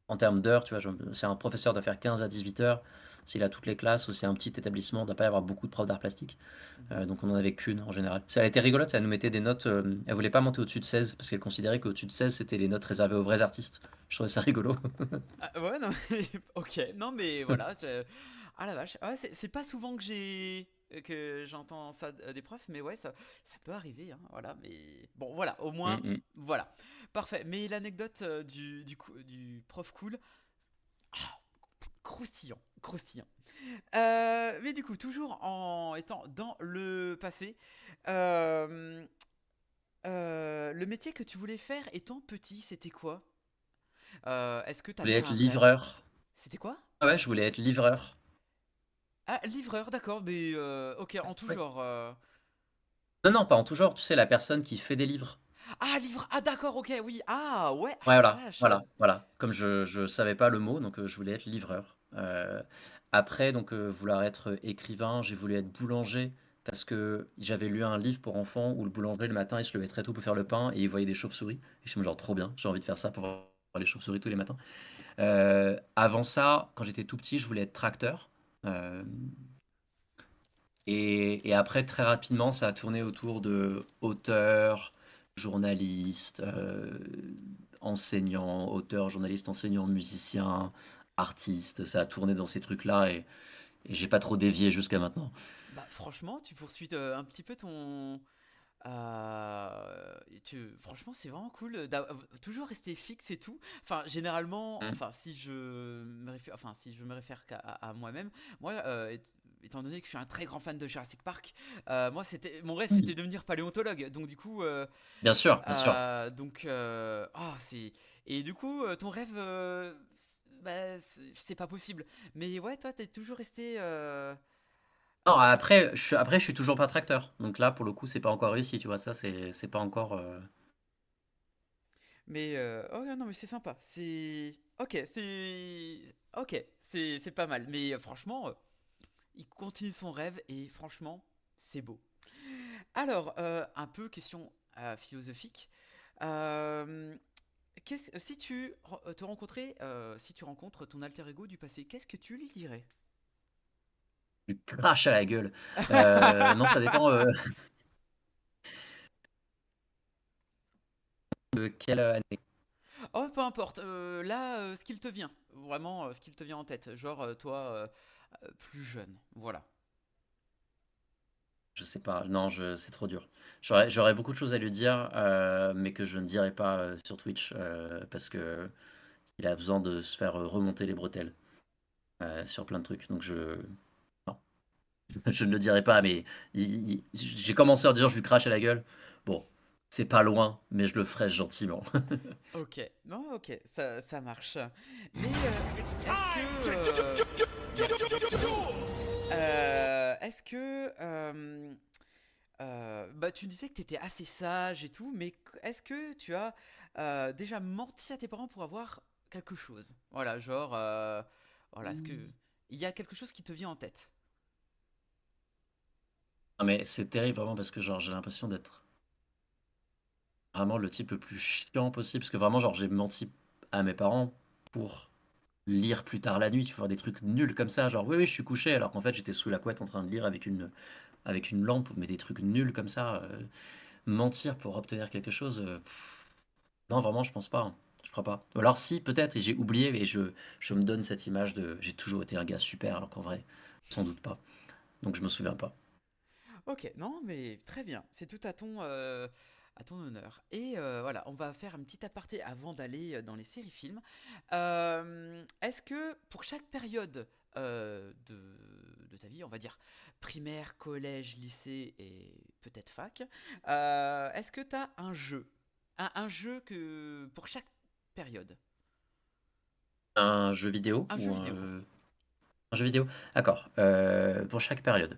en termes d'heures, tu vois? C'est un professeur doit faire 15 à 18 heures, S'il a toutes les classes, c'est un petit établissement, il ne doit pas y avoir beaucoup de profs d'art plastique. Mhm. Donc on en avait qu'une en général. Ça, elle était rigolote, elle nous mettait des notes. Elle voulait pas monter au-dessus de 16 parce qu'elle considérait qu'au-dessus de 16 c'était les notes réservées aux vrais artistes. Je trouvais ça rigolo. Ah, ouais, non, mais, ok, non, mais voilà. Ah la vache, ah, c'est pas souvent que j'entends ça des profs, mais ouais, ça peut arriver, hein, voilà. Mais bon, voilà, au Mm, moins, mm. voilà, parfait. Mais l'anecdote du prof cool, croustillant, croustillant. Mais du coup, toujours en étant dans le passé, euh, le métier que tu voulais faire étant petit, c'était quoi? Est-ce que Je voulais t'avais être un rêve? livreur. C'était quoi? Ah ouais, je voulais être livreur. Ah, livreur, d'accord, mais ok, en tout Ouais. genre. Non, non, pas en tout genre, tu sais, la personne qui fait des livres. Ah, livreur, ah, d'accord, ok, oui, ah, ouais, ah Ouais, la voilà, vache. voilà, voilà. Comme je savais pas le mot, donc je voulais être livreur. Après, donc vouloir être écrivain, j'ai voulu être boulanger parce que j'avais lu un livre pour enfants où le boulanger le matin il se levait très tôt pour faire le pain et il voyait des chauves-souris. Et je me genre trop bien, j'ai envie de faire ça pour voir les chauves-souris tous les matins. Avant ça, quand j'étais tout petit, je voulais être tracteur. Euh, et après, très rapidement, ça a tourné autour de auteur, journaliste, enseignant, auteur, journaliste, enseignant, musicien, artiste. Ça a tourné dans ces trucs-là et j'ai pas trop dévié jusqu'à maintenant. Bah, franchement, tu poursuis un petit peu ton. Franchement, c'est vraiment cool toujours rester fixe et tout. Enfin, généralement, Mm. enfin, si je me réfère à moi-même, moi, étant donné que je suis un très grand fan de Jurassic Park, moi, mon rêve, Oui. c'était devenir paléontologue. Donc, du coup, Bien sûr, bien sûr. et du coup, ton rêve, bah, c'est pas possible. Mais ouais, toi, t'es toujours resté. Non, après, je suis toujours pas tracteur. Donc là, pour le coup, c'est pas encore réussi, tu vois. Ça, c'est pas encore. Mais oh non, mais c'est sympa. C'est pas mal. Mais franchement, il continue son rêve et franchement, c'est beau. Alors, un peu question philosophique. Euh, si tu rencontres ton alter ego du passé, qu'est-ce que tu lui dirais? Je lui crache à la gueule. Non, ça dépend de quelle année. Oh, peu importe. Là, ce qu'il te vient, vraiment, ce qu'il te vient en tête. Genre, toi, plus jeune, voilà. Je sais pas, non, c'est trop dur. J'aurais beaucoup de choses à lui dire, mais que je ne dirai pas sur Twitch, parce que il a besoin de se faire remonter les bretelles sur plein de trucs. Donc non, je ne le dirai pas, mais j'ai commencé à dire je lui crache à la gueule. Bon, c'est pas loin, mais je le ferai gentiment. Ok, non, ok, ça marche. Mais bah, tu disais que tu étais assez sage et tout, mais est-ce que tu as déjà menti à tes parents pour avoir quelque chose? Voilà, genre, voilà, est-ce que il y a quelque chose qui te vient en tête? Non, mais c'est terrible vraiment parce que genre j'ai l'impression d'être vraiment le type le plus chiant possible, parce que vraiment genre j'ai menti à mes parents pour lire plus tard la nuit, tu vois, des trucs nuls comme ça, genre oui, oui, je suis couché, alors qu'en fait j'étais sous la couette en train de lire avec une lampe, mais des trucs nuls comme ça. Mentir pour obtenir quelque chose, non, vraiment, je pense pas, hein. Je crois pas. Ou alors si, peut-être, et j'ai oublié, et je me donne cette image de j'ai toujours été un gars super, alors qu'en vrai, sans doute pas. Donc je me souviens pas. Ok, non, mais très bien, c'est tout à ton honneur. Et voilà, on va faire un petit aparté avant d'aller dans les séries-films. Est-ce que pour chaque période de ta vie, on va dire primaire, collège, lycée et peut-être fac, est-ce que tu as un jeu? Un jeu pour chaque période? Un jeu vidéo Un jeu ou vidéo. un jeu vidéo? D'accord, pour chaque période.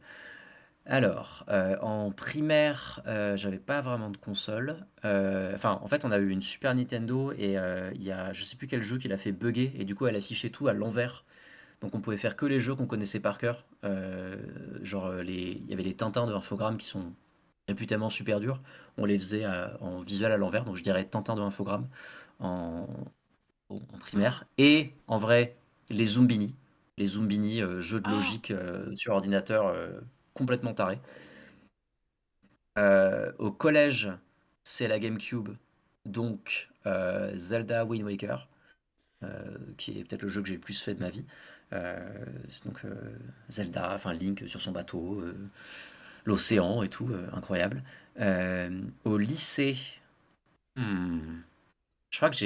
Alors, en primaire, j'avais pas vraiment de console. Enfin, en fait, on a eu une Super Nintendo et il y a je sais plus quel jeu qui l'a fait bugger et du coup, elle affichait tout à l'envers. Donc on pouvait faire que les jeux qu'on connaissait par cœur. Genre, il y avait les Tintins de Infogrames qui sont réputément super durs. On les faisait en visuel à l'envers, donc je dirais Tintin de Infogrames en, en primaire. Ah, Et en vrai, les Zumbini. les Zoombini, jeux de Ah! logique sur ordinateur complètement taré. Au collège, c'est la GameCube, donc Zelda Wind Waker, qui est peut-être le jeu que j'ai le plus fait de ma vie. Donc Zelda, enfin Link sur son bateau, l'océan et tout, incroyable. Au lycée, hmm, je crois que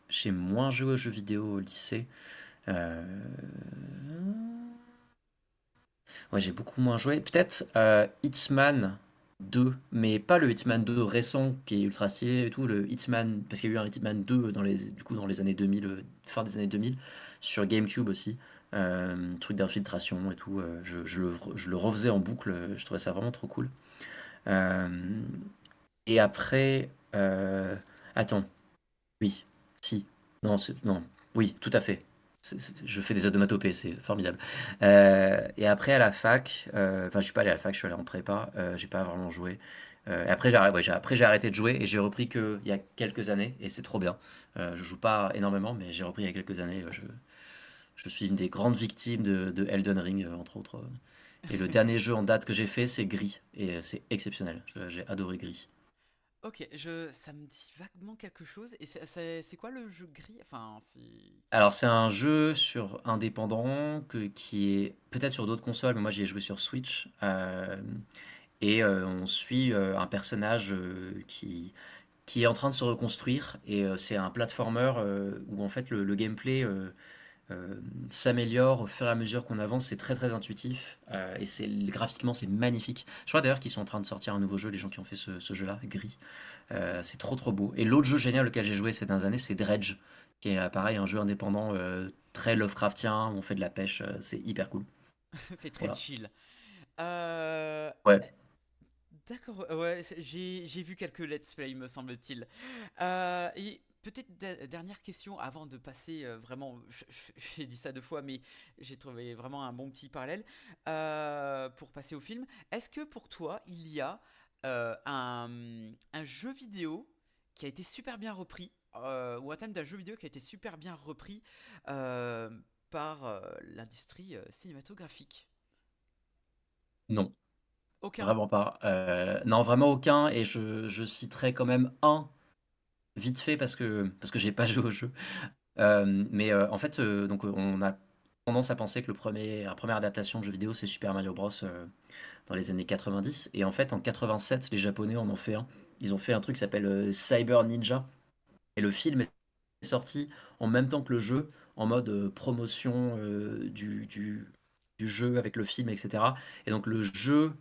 j'ai moins joué aux jeux vidéo au lycée. Euh, Ouais, j'ai beaucoup moins joué. Peut-être Hitman 2, mais pas le Hitman 2 récent qui est ultra stylé et tout, le Hitman, parce qu'il y a eu un Hitman 2 du coup, dans les années 2000, fin des années 2000, sur GameCube aussi. Truc d'infiltration et tout. Je le refaisais en boucle, je trouvais ça vraiment trop cool. Euh, et après, attends, oui, si, non, non, oui, tout à fait. Je fais des onomatopées, c'est formidable. Et après, à la fac, enfin, je suis pas allé à la fac, je suis allé en prépa, j'ai pas vraiment joué. Après, après, j'ai arrêté de jouer et j'ai repris qu'il y a quelques années, et c'est trop bien. Je joue pas énormément, mais j'ai repris il y a quelques années. Je suis une des grandes victimes de Elden Ring, entre autres. Et le dernier jeu en date que j'ai fait, c'est Gris, et c'est exceptionnel. J'ai adoré Gris. Ok, ça me dit vaguement quelque chose. Et c'est quoi le jeu gris? Enfin, c'est. Alors, c'est un jeu sur indépendant qui est peut-être sur d'autres consoles, mais moi j'y ai joué sur Switch. Et on suit un personnage qui est en train de se reconstruire. Et c'est un platformer où en fait le gameplay euh, s'améliore au fur et à mesure qu'on avance. C'est très très intuitif. Et graphiquement, c'est magnifique. Je crois d'ailleurs qu'ils sont en train de sortir un nouveau jeu, les gens qui ont fait ce jeu-là, Gris. C'est trop trop beau. Et l'autre jeu génial auquel j'ai joué ces dernières années, c'est Dredge, qui est pareil, un jeu indépendant très Lovecraftien, où on fait de la pêche, c'est hyper cool. C'est très Voilà. chill. Euh, Ouais. D'accord, ouais, j'ai vu quelques let's play, me semble-t-il. Et peut-être dernière question avant de passer vraiment. J'ai dit ça deux fois, mais j'ai trouvé vraiment un bon petit parallèle pour passer au film. Est-ce que pour toi, il y a un jeu vidéo qui a été super bien repris, ou un thème d'un jeu vidéo qui a été super bien repris euh, par l'industrie cinématographique? Non, Aucun? vraiment pas. Non, vraiment aucun. Et je citerai quand même un vite fait parce que j'ai pas joué au jeu. Mais en fait, donc on a tendance à penser que la première adaptation de jeu vidéo, c'est Super Mario Bros. Dans les années 90. Et en fait, en 87, les Japonais en ont fait un. Ils ont fait un truc qui s'appelle Cyber Ninja. Et le film est sorti en même temps que le jeu, en mode promotion du jeu avec le film, etc. Et donc le jeu,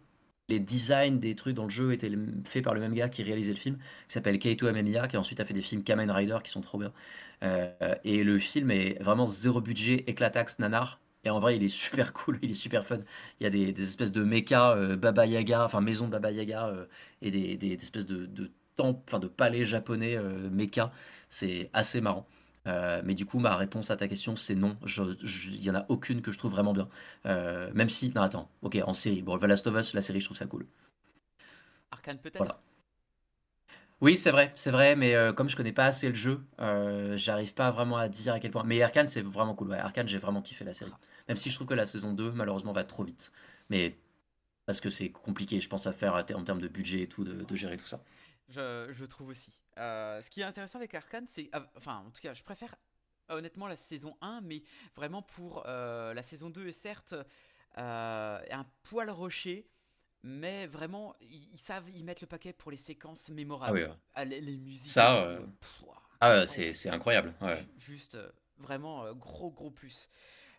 les designs des trucs dans le jeu étaient faits par le même gars qui réalisait le film, qui s'appelle Keito Amemiya, qui ensuite a fait des films Kamen Rider qui sont trop bien. Et le film est vraiment zéro budget, éclataxe, nanar. Et en vrai, il est super cool, il est super fun. Il y a des espèces de mechas Baba Yaga, enfin maison de Baba Yaga, et des espèces de temples, enfin de palais japonais mecha. C'est assez marrant. Mais du coup, ma réponse à ta question, c'est non. Il y en a aucune que je trouve vraiment bien. Même si, non, attends, ok, en série. Bon, The Last of Us, la série, je trouve ça cool. Arcane peut-être? Voilà. Oui, c'est vrai, mais comme je connais pas assez le jeu, j'arrive pas vraiment à dire à quel point. Mais Arcane, c'est vraiment cool. Ouais, Arcane, j'ai vraiment kiffé la série. Même si je trouve que la saison 2, malheureusement, va trop vite. Mais parce que c'est compliqué, je pense, à faire en termes de budget et tout, de gérer tout ça. Je trouve aussi. Ce qui est intéressant avec Arcane, c'est. Enfin, en tout cas, je préfère honnêtement la saison 1, mais vraiment pour la saison 2 est certes un poil rocher, mais vraiment, ils savent y mettre le paquet pour les séquences Ah oui, mémorables. ouais. Ah, les musiques et Ça, tout, pff, ouah, ah, incroyable. c'est incroyable. Ouais. Juste, vraiment, gros, gros plus.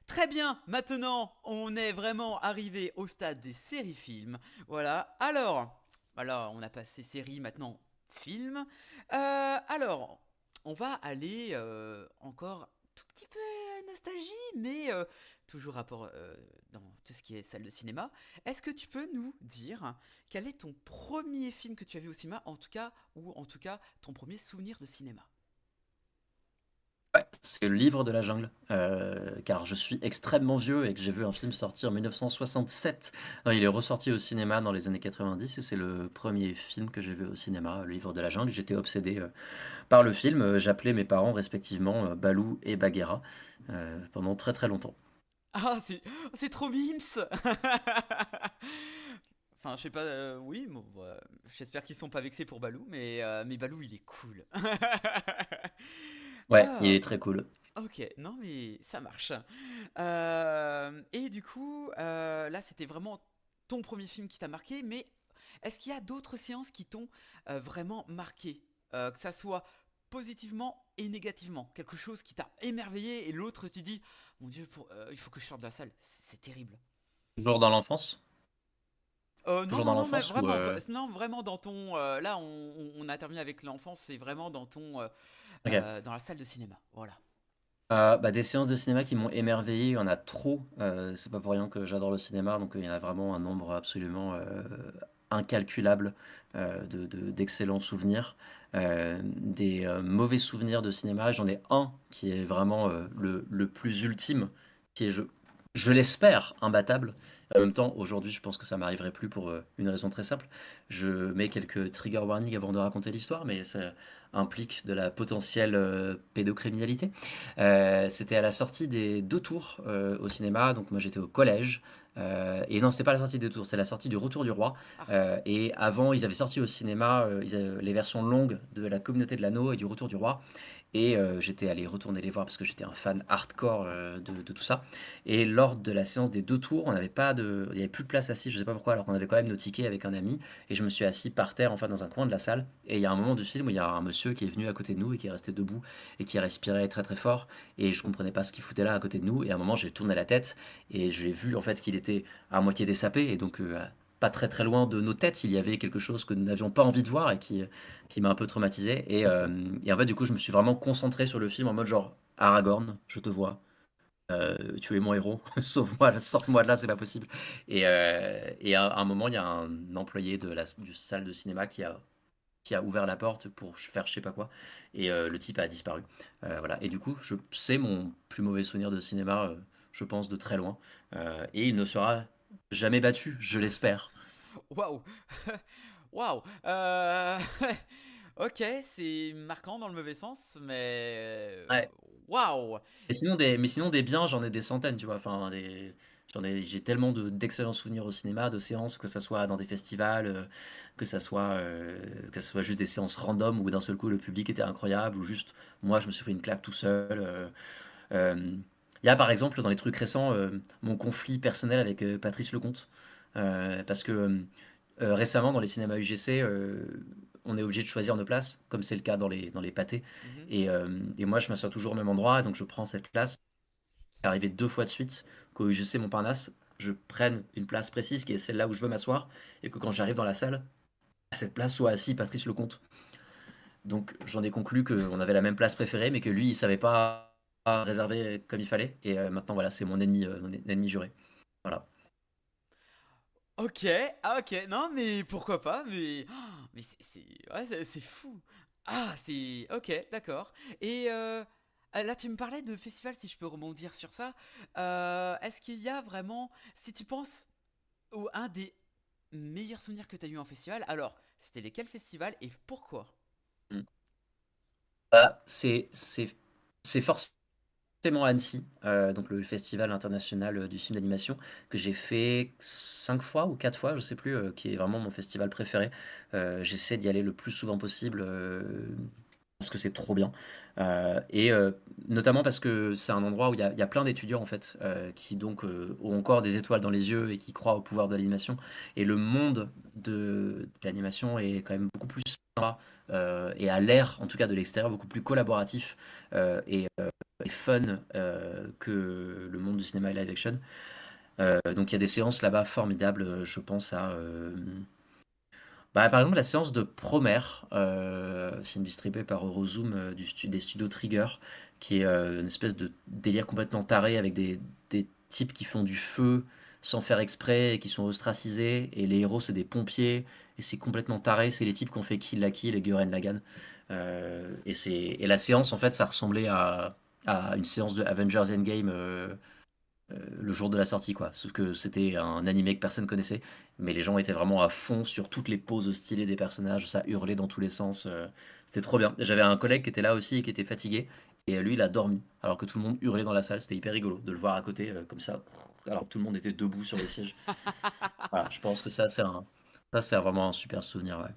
Très bien, maintenant, on est vraiment arrivé au stade des séries-films. Voilà, alors, on a passé séries, maintenant film. Alors, on va aller encore tout petit peu nostalgie, mais toujours rapport dans tout ce qui est salle de cinéma. Est-ce que tu peux nous dire quel est ton premier film que tu as vu au cinéma, en tout cas, ou en tout cas ton premier souvenir de cinéma? Ouais, c'est le livre de la jungle, car je suis extrêmement vieux et que j'ai vu un film sortir en 1967. Non, il est ressorti au cinéma dans les années 90 et c'est le premier film que j'ai vu au cinéma, le livre de la jungle. J'étais obsédé par le film. J'appelais mes parents respectivement Balou et Bagheera pendant très très longtemps. Ah, c'est trop mimes! Enfin, je sais pas, oui, bon, bah, j'espère qu'ils sont pas vexés pour Balou, mais Balou, il est cool. Ouais, il Ah, est très cool. ok, non mais ça marche. Et du coup, là, c'était vraiment ton premier film qui t'a marqué, mais est-ce qu'il y a d'autres séances qui t'ont vraiment marqué? Que ça soit positivement et négativement. Quelque chose qui t'a émerveillé et l'autre, tu dis, mon Dieu, il faut que je sorte de la salle, c'est terrible. Toujours dans l'enfance? Non, Toujours non, dans non, mais l'enfance ou vraiment, non, vraiment dans ton. Là, on a terminé avec l'enfance, c'est vraiment dans ton. OK. Dans la salle de cinéma. Voilà. Bah, des séances de cinéma qui m'ont émerveillé, il y en a trop. C'est pas pour rien que j'adore le cinéma, donc il y en a vraiment un nombre absolument incalculable d'excellents souvenirs. Des mauvais souvenirs de cinéma, j'en ai un qui est vraiment le plus ultime, qui est, je l'espère, imbattable. En même temps, aujourd'hui, je pense que ça m'arriverait plus pour une raison très simple. Je mets quelques trigger warnings avant de raconter l'histoire, mais ça implique de la potentielle pédocriminalité. C'était à la sortie des deux tours au cinéma, donc moi j'étais au collège. Et non, c'était pas la sortie des deux tours, c'est la sortie du Retour du Roi. Ah, Et avant, ils avaient sorti au cinéma les versions longues de La Communauté de l'Anneau et du Retour du Roi. Et j'étais allé retourner les voir parce que j'étais un fan hardcore de tout ça. Et lors de la séance des deux tours, il y avait plus de place assise, je sais pas pourquoi, alors qu'on avait quand même nos tickets avec un ami. Et je me suis assis par terre, enfin dans un coin de la salle. Et il y a un moment du film où il y a un monsieur qui est venu à côté de nous et qui est resté debout et qui respirait très très fort. Et je comprenais pas ce qu'il foutait là à côté de nous. Et à un moment, j'ai tourné la tête et je l'ai vu en fait qu'il était à moitié dessapé. Et donc pas très très loin de nos têtes, il y avait quelque chose que nous n'avions pas envie de voir et qui m'a un peu traumatisé. Et en fait, du coup, je me suis vraiment concentré sur le film en mode genre Aragorn, je te vois. Tu es mon héros, sauve-moi, sors-moi de là, c'est pas possible. Et à un moment, il y a un employé du salle de cinéma qui a ouvert la porte pour faire je sais pas quoi, et le type a disparu. Voilà. Et du coup, c'est mon plus mauvais souvenir de cinéma, je pense, de très loin. Et il ne sera jamais battu, je l'espère. waouh! Waouh! Ok, c'est marquant dans le mauvais sens, mais. Ouais. Waouh! Mais sinon des biens, j'en ai des centaines, tu vois. Enfin, j'ai tellement d'excellents souvenirs au cinéma, de séances, que ça soit dans des festivals, que ça soit juste des séances random où d'un seul coup le public était incroyable, ou juste moi je me suis pris une claque tout seul. Euh, Il y a par exemple dans les trucs récents mon conflit personnel avec Patrice Lecomte, parce que récemment dans les cinémas UGC, on est obligé de choisir nos places, comme c'est le cas dans les pâtés. Mhm. Et moi, je m'assois toujours au même endroit, et donc je prends cette place. C'est arrivé deux fois de suite qu'au UGC Montparnasse, je prenne une place précise qui est celle-là où je veux m'asseoir, et que quand j'arrive dans la salle, à cette place soit assis Patrice Lecomte. Donc j'en ai conclu qu'on avait la même place préférée, mais que lui, il savait pas réserver comme il fallait. Et maintenant, voilà, c'est mon ennemi juré. Voilà. Ok, ah ok, non mais pourquoi pas, mais ouais, c'est fou. Ah, c'est ok, d'accord. Et là, tu me parlais de festival, si je peux rebondir sur ça. Est-ce qu'il y a vraiment, si tu penses au un des meilleurs souvenirs que tu as eu en festival, alors c'était lesquels festivals et pourquoi? Mm. Bah, c'est forcément Annecy, donc le festival international du film d'animation, que j'ai fait 5 fois ou 4 fois, je sais plus, qui est vraiment mon festival préféré. J'essaie d'y aller le plus souvent possible parce que c'est trop bien. Et notamment parce que c'est un endroit où il y a plein d'étudiants en fait, qui donc ont encore des étoiles dans les yeux et qui croient au pouvoir de l'animation. Et le monde de l'animation est quand même beaucoup plus sympa et à l'air, en tout cas de l'extérieur, beaucoup plus collaboratif et fun que le monde du cinéma et live action. Donc il y a des séances là-bas formidables, je pense à bah, par exemple la séance de Promare, film distribué par Eurozoom des studios Trigger, qui est une espèce de délire complètement taré avec des types qui font du feu sans faire exprès et qui sont ostracisés, et les héros c'est des pompiers, et c'est complètement taré, c'est les types qui ont fait Kill la Kill et Gurren Lagann. Et la séance en fait ça ressemblait à une séance de Avengers Endgame le jour de la sortie, quoi. Sauf que c'était un animé que personne connaissait, mais les gens étaient vraiment à fond sur toutes les poses stylées des personnages, ça hurlait dans tous les sens. C'était trop bien. J'avais un collègue qui était là aussi et qui était fatigué, et lui, il a dormi, alors que tout le monde hurlait dans la salle. C'était hyper rigolo de le voir à côté, comme ça, alors que tout le monde était debout sur les sièges. Voilà, je pense que ça, c'est vraiment un super souvenir, ouais.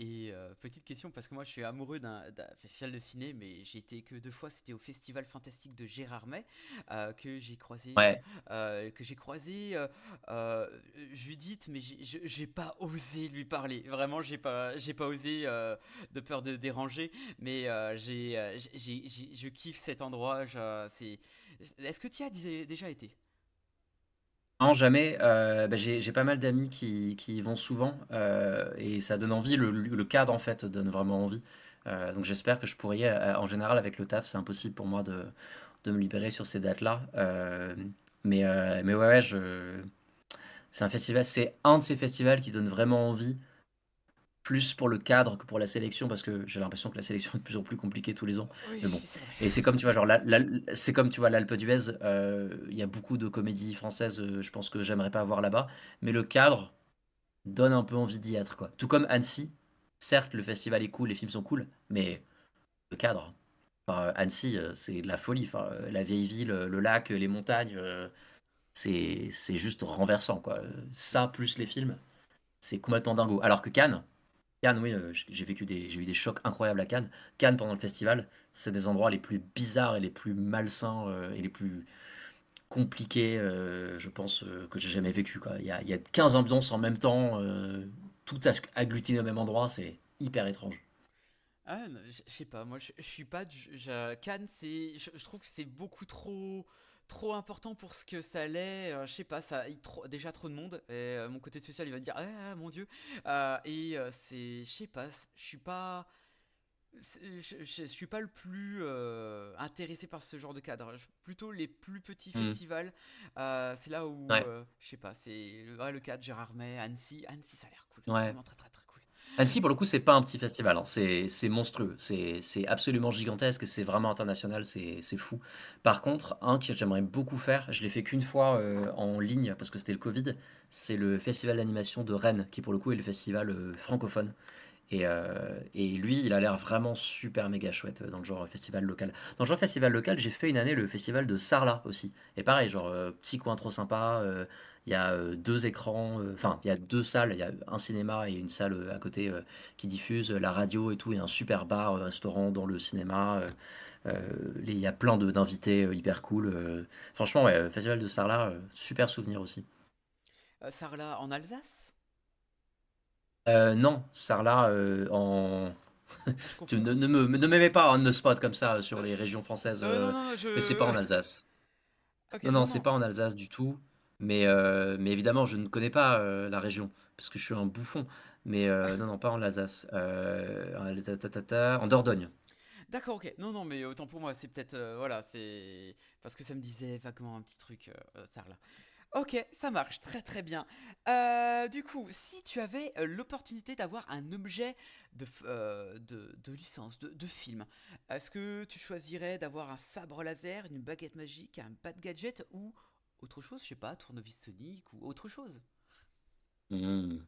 Et petite question, parce que moi je suis amoureux d'un festival de ciné, mais j'ai été que 2 fois, c'était au Festival Fantastique de Gérardmer, que j'ai croisé, Ouais. euh, Judith, mais j'ai pas osé lui parler, vraiment j'ai pas osé de peur de déranger, mais je kiffe cet endroit, est-ce que tu y as déjà été? Non, jamais. Bah, j'ai pas mal d'amis qui y vont souvent, et ça donne envie. Le cadre, en fait, donne vraiment envie. Donc j'espère que je pourrai en général, avec le taf, c'est impossible pour moi de me libérer sur ces dates-là. Mais ouais, ouais, c'est un de ces festivals qui donne vraiment envie, plus pour le cadre que pour la sélection, parce que j'ai l'impression que la sélection est de plus en plus compliquée tous les ans. Oui, Mais bon. c'est vrai. Et c'est comme, tu vois, genre, c'est comme, tu vois, l'Alpe d'Huez, il y a beaucoup de comédies françaises, je pense que j'aimerais pas voir là-bas. Mais le cadre donne un peu envie d'y être, quoi. Tout comme Annecy. Certes, le festival est cool, les films sont cool, mais le cadre. Enfin, Annecy, c'est de la folie. Enfin, la vieille ville, le lac, les montagnes, c'est juste renversant, quoi. Ça, plus les films, c'est complètement dingo. Alors que Cannes, oui, j'ai eu des chocs incroyables à Cannes. Cannes, pendant le festival, c'est des endroits les plus bizarres et les plus malsains, et les plus compliqués, je pense, que j'ai jamais vécu, quoi. Il y a 15 ambiances en même temps, tout agglutiné au même endroit, c'est hyper étrange. Ah, non, je sais pas, moi je suis pas Cannes, je trouve que c'est beaucoup trop important pour ce que ça l'est. Je sais pas, déjà trop de monde. Et mon côté social, il va me dire, ah mon Dieu. Je sais pas, je suis pas, je suis pas le plus intéressé par ce genre de cadre. Plutôt les plus petits Hmm. festivals, c'est là où, Ouais, je sais pas, ouais, le cadre Gérardmer, Annecy, ça a l'air cool, ouais. vraiment très très très cool. Annecy, pour le coup, c'est pas un petit festival, hein. C'est monstrueux. C'est absolument gigantesque et c'est vraiment international. C'est fou. Par contre, un que j'aimerais beaucoup faire, je l'ai fait qu'une fois, en ligne parce que c'était le Covid, c'est le festival d'animation de Rennes, qui pour le coup est le festival, francophone. Et lui, il a l'air vraiment super méga chouette, dans le genre festival local. Dans le genre festival local, j'ai fait une année le festival de Sarlat aussi. Et pareil, genre, petit coin trop sympa. Il y a, deux écrans, enfin, il y a deux salles. Il y a un cinéma et une salle, à côté, qui diffuse la radio et tout. Et un super bar, restaurant dans le cinéma. Il y a plein d'invités, hyper cool. Franchement, ouais, festival de Sarlat, super souvenir aussi. Sarlat en Alsace? Non, Sarlat, en Ah, je Tu confonds. ne me mets pas on the spot comme ça, sur Euh, les régions françaises, non, non, mais c'est pas je. en Alsace. Ok, Non, non, non, c'est non. pas en Alsace du tout. Mais évidemment, je ne connais pas, la région, parce que je suis un bouffon. Mais non, non, pas en Alsace. En Dordogne. D'accord, ok. Non, non, mais autant pour moi, c'est peut-être. Voilà, c'est. Parce que ça me disait vaguement un petit truc, Sarlat. Ok, ça marche très très bien. Du coup, si tu avais l'opportunité d'avoir un objet de licence, de film, est-ce que tu choisirais d'avoir un sabre laser, une baguette magique, un bat gadget ou autre chose, je sais pas, tournevis sonique ou autre chose? Mmh.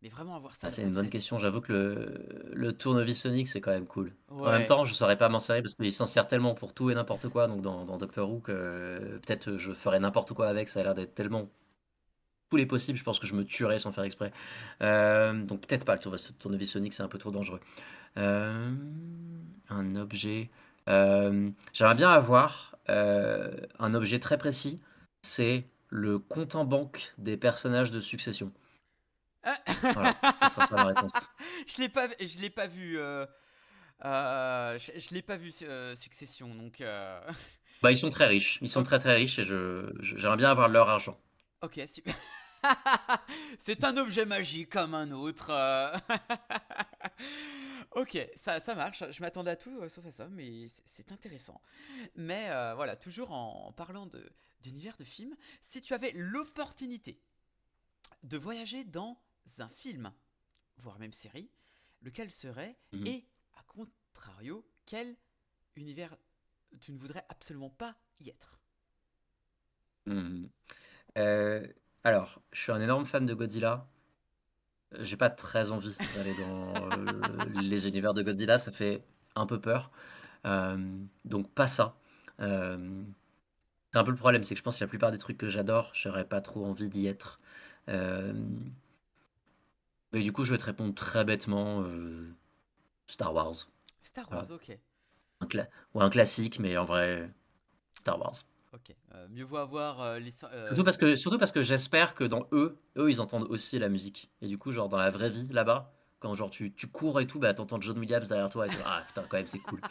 Mais vraiment avoir ça Ah, de c'est une rêve bonne rêve. question. J'avoue que le tournevis Sonic, c'est quand même cool. En même Ouais. temps, je saurais pas m'en servir parce qu'il s'en sert tellement pour tout et n'importe quoi, donc dans Doctor Who, que peut-être, je ferais n'importe quoi avec. Ça a l'air d'être tellement tous les possibles, je pense que je me tuerais sans faire exprès. Donc peut-être pas le tournevis Sonic, c'est un peu trop dangereux. Euh, un objet. J'aimerais bien avoir, un objet très précis. C'est le compte en banque des personnages de Succession. Ah. Voilà, ce sera ça la réponse. Je l'ai pas vu. Je l'ai pas vu Succession, donc. Bah, ils sont très riches. Ils sont Ok, très très riches et j'aimerais bien avoir leur argent. ok, super. C'est un objet magique comme un autre. Ok, ça marche. Je m'attendais à tout sauf à ça, mais c'est intéressant. Mais voilà, toujours en parlant d'univers de film, si tu avais l'opportunité de voyager dans un film, voire même série, lequel serait Mhm. et, à contrario, quel univers tu ne voudrais absolument pas y être? Mhm. Euh, alors, je suis un énorme fan de Godzilla. J'ai pas très envie d'aller dans, les univers de Godzilla, ça fait un peu peur. Donc pas ça. Euh, c'est un peu le problème, c'est que je pense que la plupart des trucs que j'adore, j'aurais pas trop envie d'y être. Euh, mais du coup, je vais te répondre très bêtement, Star Wars. Star Voilà. Wars, ok. Ou un classique, mais en vrai, Star Wars. Ok. Mieux vaut avoir Surtout parce que j'espère que dans eux, ils entendent aussi la musique. Et du coup, genre dans la vraie vie, là-bas, quand genre tu cours et tout, bah t'entends John Williams derrière toi et tu ah putain, quand même, c'est cool.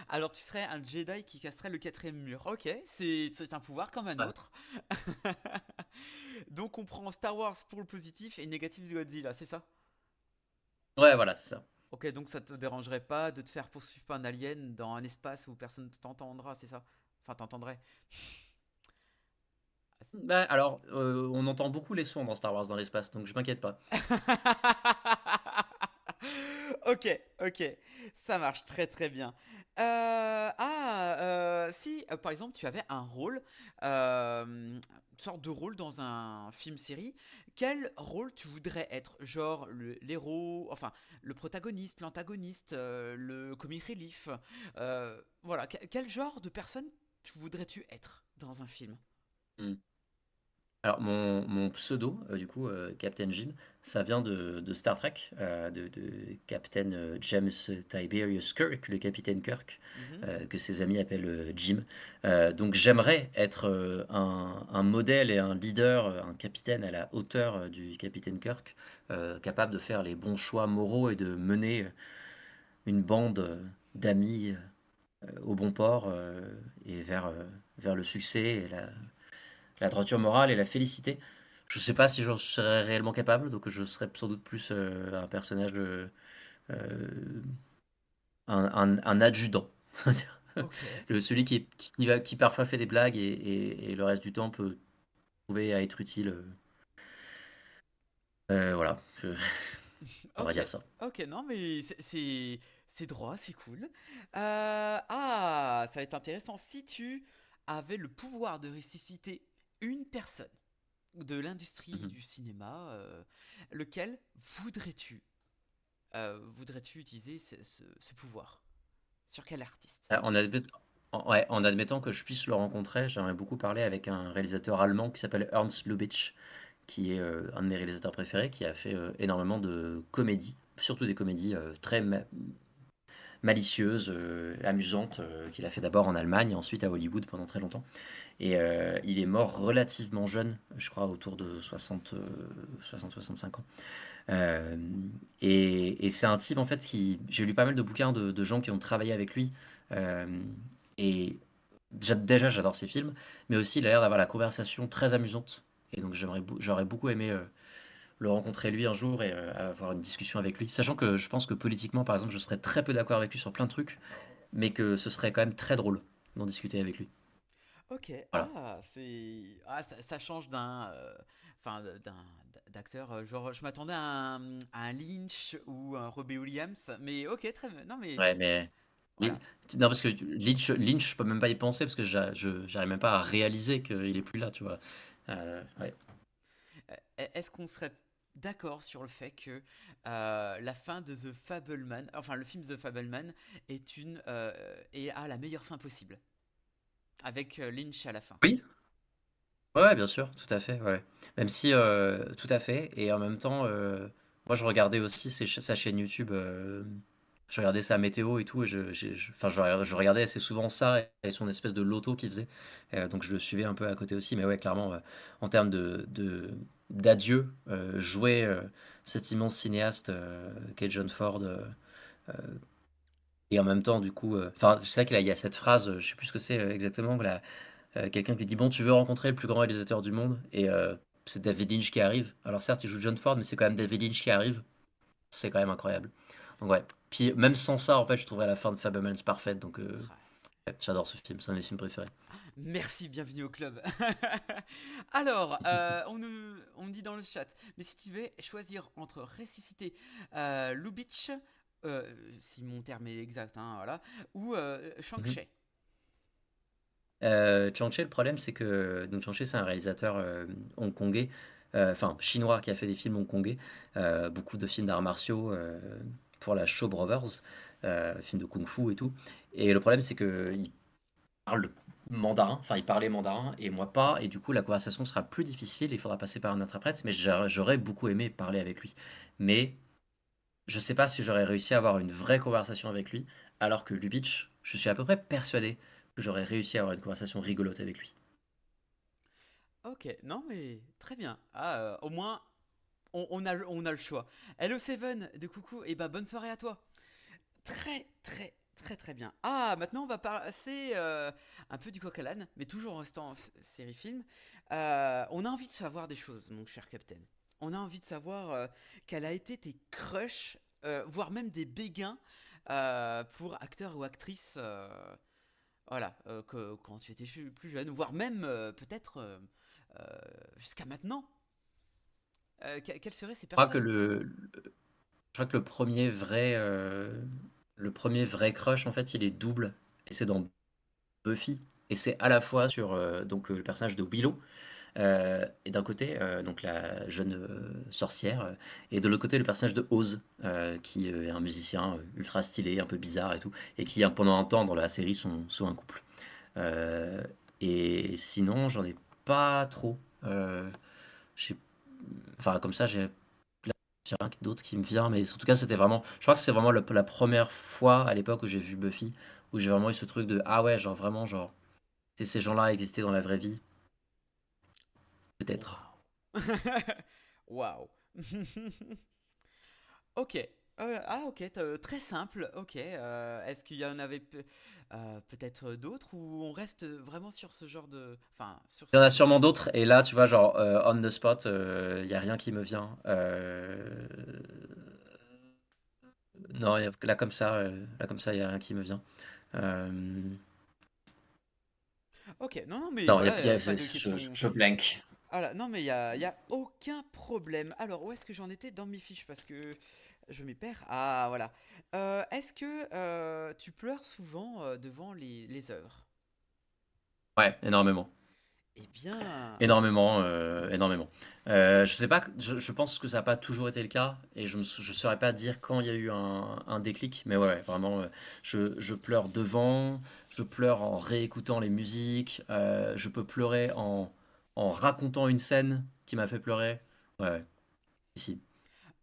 Alors tu serais un Jedi qui casserait le quatrième mur. Ok, c'est un pouvoir comme un Ouais, autre. Donc on prend Star Wars pour le positif et négatif de Godzilla, c'est ça? ouais, voilà, c'est ça. Ok, donc ça te dérangerait pas de te faire poursuivre par un alien dans un espace où personne ne t'entendra, c'est ça? Enfin, t'entendrait. Bah, alors, on entend beaucoup les sons dans Star Wars dans l'espace, donc je m'inquiète pas. Ok, ok, ça marche très très bien. Si par exemple tu avais un rôle, une sorte de rôle dans un film-série, quel rôle tu voudrais être? Genre l'héros, enfin le protagoniste, l'antagoniste, le comic relief, voilà, quel genre de personne voudrais-tu être dans un film? Hmm. Alors, mon pseudo, du coup, Captain Jim, ça vient de Star Trek, de Captain James Tiberius Kirk, le capitaine Kirk, Mhm. que ses amis appellent Jim. Donc, j'aimerais être un modèle et un leader, un capitaine à la hauteur du capitaine Kirk, capable de faire les bons choix moraux et de mener une bande d'amis au bon port et vers le succès et la droiture morale et la félicité. Je sais pas si j'en serais réellement capable, donc je serais sans doute plus un personnage, euh, un adjudant. Ok. Celui qui parfois fait des blagues et le reste du temps peut trouver à être utile. Voilà, on va Ok, dire ça. ok, non, mais c'est droit, c'est cool. Ça va être intéressant. Si tu avais le pouvoir de ressusciter une personne de l'industrie Mhm. du cinéma, lequel voudrais-tu utiliser ce pouvoir? Sur quel artiste? En admettant que je puisse le rencontrer, j'aimerais beaucoup parler avec un réalisateur allemand qui s'appelle Ernst Lubitsch, qui est un de mes réalisateurs préférés, qui a fait énormément de comédies, surtout des comédies malicieuses, amusantes, qu'il a fait d'abord en Allemagne et ensuite à Hollywood pendant très longtemps. Et il est mort relativement jeune, je crois autour de 60-65 ans. Euh, et c'est un type en fait qui... J'ai lu pas mal de bouquins de gens qui ont travaillé avec lui. euh, et déjà j'adore ses films, mais aussi il a l'air d'avoir la conversation très amusante. Et donc j'aurais beaucoup aimé le rencontrer lui un jour et avoir une discussion avec lui. Sachant que je pense que politiquement, par exemple, je serais très peu d'accord avec lui sur plein de trucs, mais que ce serait quand même très drôle d'en discuter avec lui. Ok, Voilà. ça change enfin d'acteur. Genre, je m'attendais à un Lynch ou un Robbie Williams, mais ok, très bien. Non, mais Ouais, mais voilà. non, parce que Lynch, je peux même pas y penser parce que j'arrive même pas à réaliser qu'il est plus là, tu vois. Ouais. Est-ce qu'on serait d'accord sur le fait que la fin de The Fableman, enfin le film The Fableman, est à la meilleure fin possible, avec Lynch à la fin. Oui, ouais, bien sûr, tout à fait, ouais. Même si, tout à fait, et en même temps, moi je regardais aussi sa chaîne YouTube, je regardais sa météo et tout, et enfin, je regardais assez souvent ça et son espèce de loto qu'il faisait, donc je le suivais un peu à côté aussi, mais ouais, clairement, en termes d'adieu, jouer cet immense cinéaste qu'est John Ford, euh, et en même temps, du coup, enfin, c'est vrai qu'il y a cette phrase, je sais plus ce que c'est exactement, quelqu'un qui dit, bon, tu veux rencontrer le plus grand réalisateur du monde, et c'est David Lynch qui arrive. Alors certes, il joue John Ford, mais c'est quand même David Lynch qui arrive. C'est quand même incroyable. Donc ouais. Puis même sans ça, en fait, je trouverais la fin de Fablemans parfaite. Donc ouais, j'adore ce film, c'est un de mes films préférés. Merci, bienvenue au club. Alors, on me dit dans le chat, mais si tu devais choisir entre ressusciter Lubitsch, si mon terme est exact, hein, voilà, ou Mhm. Shang-Chi. Chang-Chi, le problème, c'est que donc Chang-Chi, c'est un réalisateur hongkongais, enfin chinois, qui a fait des films hongkongais, beaucoup de films d'arts martiaux pour la Shaw Brothers. film de kung-fu et tout. Et le problème, c'est qu'il parle mandarin, enfin il parlait mandarin et moi pas, et du coup la conversation sera plus difficile, il faudra passer par un interprète, mais j'aurais beaucoup aimé parler avec lui. Mais je sais pas si j'aurais réussi à avoir une vraie conversation avec lui, alors que Lubitsch, je suis à peu près persuadé que j'aurais réussi à avoir une conversation rigolote avec lui. Ok, non mais très bien. Ah, au moins, on a le choix. Hello Seven de coucou, et ben bonne soirée à toi. Très, très, très, très bien. Ah, maintenant on va passer un peu du coq à l'âne, mais toujours en restant en série film. On a envie de savoir des choses, mon cher Captain. On a envie de savoir quel a été tes crushs, voire même des béguins pour acteurs ou actrices. Voilà, quand tu étais plus jeune, voire même peut-être euh, jusqu'à maintenant. Quelles seraient ces Je crois que personnes? le premier vrai crush, en fait, il est double, et c'est dans Buffy, et c'est à la fois sur le personnage de Willow, et d'un côté, donc la jeune sorcière, et de l'autre côté, le personnage de Oz, qui est un musicien ultra stylé, un peu bizarre et tout, et qui, pendant un temps dans la série, sont un couple. Euh, et sinon, j'en ai pas trop. J'ai- enfin, comme ça, j'ai rien d'autre qui me vient, mais en tout cas, c'était vraiment. Je crois que c'est vraiment la première fois à l'époque où j'ai vu Buffy, où j'ai vraiment eu ce truc de ah ouais, genre vraiment, genre, si ces gens-là existaient dans la vraie vie, peut-être. Waouh! Waouh! Ok. Ah ok, très simple. Ok. Est-ce qu'il y en avait peut-être d'autres ou on reste vraiment sur ce genre de... Enfin, sur Il y en ce a type sûrement de... d'autres, et là, tu vois, genre, on the spot, il y a rien qui me vient. Non, là, comme ça, il y a rien qui me vient. Euh, Ok, non, non, mais Non, voilà, pas de je questions... blank. Ah là, non, mais y a aucun problème. Alors, où est-ce que j'en étais dans mes fiches? Parce que je m'y perds. Ah, voilà. Est-ce que tu pleures souvent devant les œuvres? Ouais, énormément. Eh bien... Énormément, énormément. Je sais pas, je pense que ça n'a pas toujours été le cas, et je saurais pas dire quand il y a eu un déclic, mais ouais, ouais, vraiment, je pleure devant, je pleure en réécoutant les musiques, je peux pleurer en racontant une scène qui m'a fait pleurer. Ouais, ouais, ici,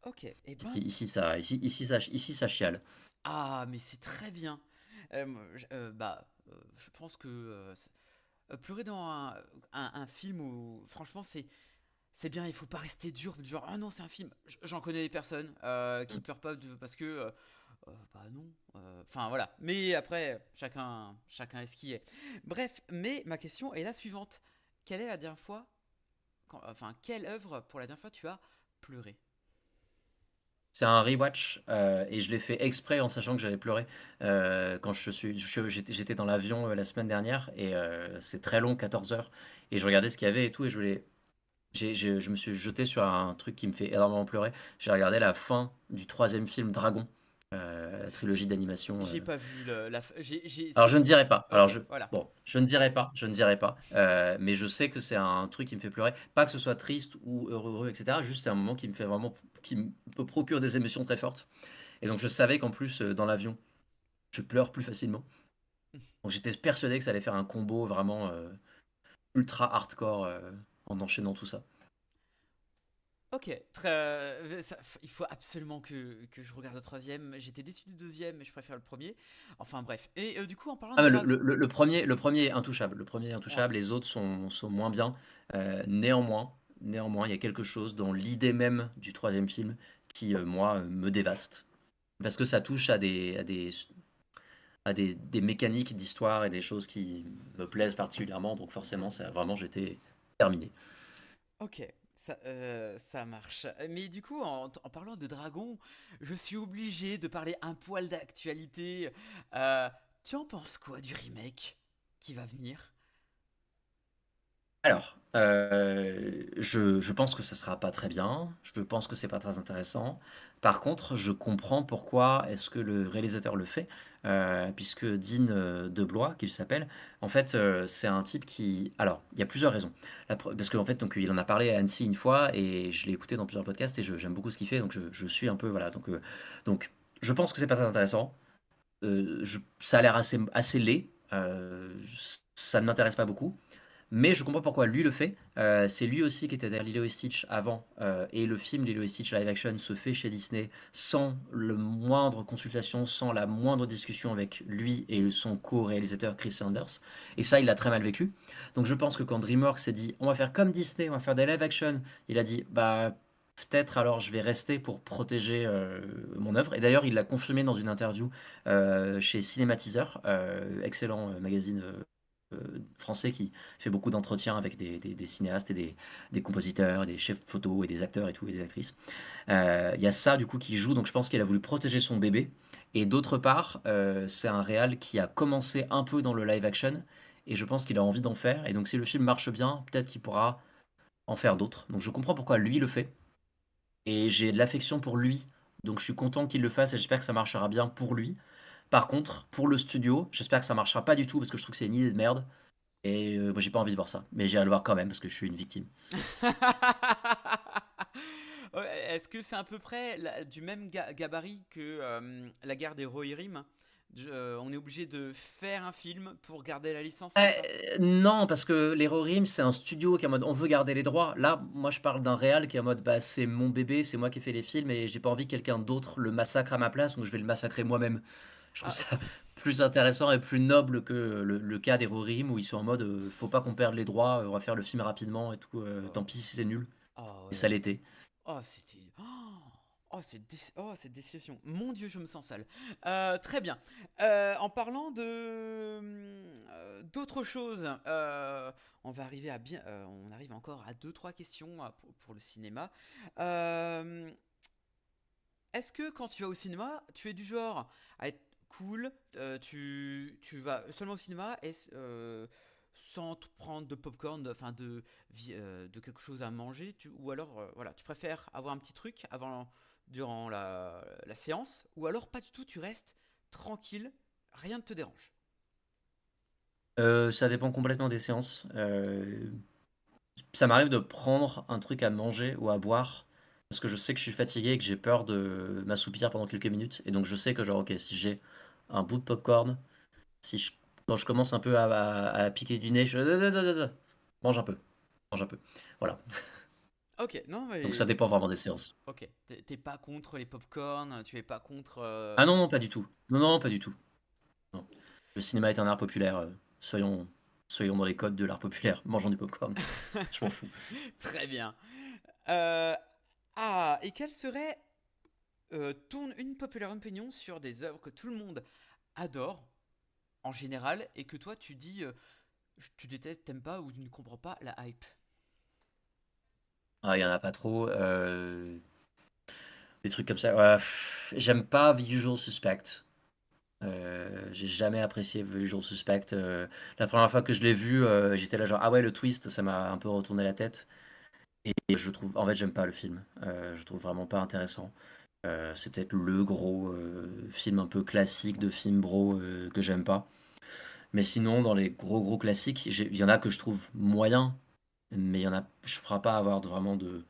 Ok, eh ici, ben... ici, ça chiale. Ah, mais c'est très bien. Je pense que pleurer dans un film où, franchement, c'est bien, il faut pas rester dur, genre, ah non, c'est un film. J'en connais des personnes qui pleurent pas parce que, bah non. Enfin, voilà. Mais après, chacun est ce qui est. Bref, mais ma question est la suivante. Quelle est la dernière fois, enfin, quelle œuvre pour la dernière fois tu as pleuré? C'est un rewatch, et je l'ai fait exprès en sachant que j'allais pleurer. Quand j'étais dans l'avion la semaine dernière, et c'est très long, 14 heures, et je regardais ce qu'il y avait et tout, et je me suis jeté sur un truc qui me fait énormément pleurer. J'ai regardé la fin du troisième film Dragon, la trilogie d'animation. J'ai pas vu Alors je ne dirai pas. Ok, voilà. Bon, je ne dirai pas. Mais je sais que c'est un truc qui me fait pleurer. Pas que ce soit triste ou heureux, etc. Juste c'est un moment qui me fait vraiment, me procure des émotions très fortes. Et donc je savais qu'en plus dans l'avion, je pleure plus facilement. Donc j'étais persuadé que ça allait faire un combo vraiment ultra hardcore en enchaînant tout ça. Ok, il faut absolument que je regarde le troisième. J'étais déçu du deuxième, mais je préfère le premier. Enfin bref. Et du coup, en parlant Ah, de mais drague... le premier est intouchable. Le premier est Ouais. intouchable. Les autres sont moins bien. Néanmoins, il y a quelque chose dans l'idée même du troisième film qui, moi, me dévaste. Parce que ça touche à des mécaniques d'histoire et des choses qui me plaisent particulièrement. Donc forcément, ça, vraiment, j'étais terminé. Ok, ça marche. Mais du coup, en parlant de dragon, je suis obligé de parler un poil d'actualité. Euh, Tu en penses quoi du remake qui va venir? Alors, je pense que ce sera pas très bien. Je pense que c'est pas très intéressant. Par contre, je comprends pourquoi est-ce que le réalisateur le fait, puisque Dean Deblois, qu'il s'appelle, en fait, c'est un type qui. Alors, il y a plusieurs raisons. Parce qu'en fait, donc, il en a parlé à Annecy une fois, et je l'ai écouté dans plusieurs podcasts, et j'aime beaucoup ce qu'il fait, donc je suis un peu. Voilà. Donc, je pense que c'est pas très intéressant. ça a l'air assez laid, ça ne m'intéresse pas beaucoup. Mais je comprends pourquoi lui le fait. C'est lui aussi qui était derrière Lilo et Stitch avant, et le film Lilo et Stitch live action se fait chez Disney sans le moindre consultation, sans la moindre discussion avec lui et son co-réalisateur Chris Sanders. Et ça, il l'a très mal vécu. Donc je pense que quand DreamWorks s'est dit on va faire comme Disney, on va faire des live action, il a dit bah peut-être alors je vais rester pour protéger mon œuvre. Et d'ailleurs, il l'a confirmé dans une interview chez Cinématiseur, excellent magazine français qui fait beaucoup d'entretiens avec des cinéastes et des compositeurs, des chefs photo et des acteurs et tout, et des actrices. Il y a ça du coup qui joue, donc je pense qu'il a voulu protéger son bébé. Et d'autre part, c'est un réal qui a commencé un peu dans le live action, et je pense qu'il a envie d'en faire. Et donc si le film marche bien, peut-être qu'il pourra en faire d'autres. Donc je comprends pourquoi lui le fait, et j'ai de l'affection pour lui. Donc je suis content qu'il le fasse et j'espère que ça marchera bien pour lui. Par contre, pour le studio, j'espère que ça marchera pas du tout parce que je trouve que c'est une idée de merde. Et moi, j'ai pas envie de voir ça. Mais j'irai le voir quand même parce que je suis une victime. Ouais, est-ce que c'est à peu près du même gabarit que la guerre des Rohirrim? On est obligé de faire un film pour garder la licence, c'est ça? Non, parce que les Rohirrim, c'est un studio qui est en mode on veut garder les droits. Là, moi, je parle d'un réal qui est en mode bah, c'est mon bébé, c'est moi qui ai fait les films et j'ai pas envie que quelqu'un d'autre le massacre à ma place, donc je vais le massacrer moi-même. Je trouve Ah, ça plus intéressant et plus noble que le cas des Rohirrim où ils sont en mode faut pas qu'on perde les droits, on va faire le film rapidement et tout, oh, tant pis si c'est nul. oh, Et ça ouais. l'était. Oh, c'était. Oh, oh, cette décision. Mon Dieu, je me sens sale. Très bien. En parlant d'autres choses, on va arriver à bien. On arrive encore à deux trois questions pour le cinéma. Euh, Est-ce que quand tu vas au cinéma, tu es du genre à être cool, tu vas seulement au cinéma sans te prendre de popcorn, enfin de quelque chose à manger, ou alors voilà, tu préfères avoir un petit truc durant la séance, ou alors pas du tout, tu restes tranquille, rien ne te dérange. Ça dépend complètement des séances. Ça m'arrive de prendre un truc à manger ou à boire parce que je sais que je suis fatigué et que j'ai peur de m'assoupir pendant quelques minutes. Et donc je sais que genre, ok, si j'ai un bout de popcorn, si je, quand je commence un peu à piquer du nez, mange un peu, mange un peu. Voilà. Ok, non Donc mais ça c'est dépend vraiment des séances. ok. T'es pas contre les popcorn, tu es pas contre. Ah non, non, pas du tout. Non, non, pas du tout. Non. Le cinéma est un art populaire. Soyons dans les codes de l'art populaire. Mangeons du popcorn. Je m'en fous. Très bien. Euh, et quelle serait une populaire opinion sur des œuvres que tout le monde adore en général et que toi tu dis tu détestes, t'aimes pas ou tu ne comprends pas la hype? Ah, il y en a pas trop. Des trucs comme ça. Ouais, j'aime pas The Usual Suspect. J'ai jamais apprécié The Usual Suspect. La première fois que je l'ai vu, j'étais là genre ah ouais le twist, ça m'a un peu retourné la tête. Et je trouve, en fait, j'aime pas le film. Je trouve vraiment pas intéressant. C'est peut-être le gros film un peu classique de film bro que j'aime pas. Mais sinon, dans les gros classiques, il y en a que je trouve moyens, mais il y en a, je ne pourrais pas avoir vraiment de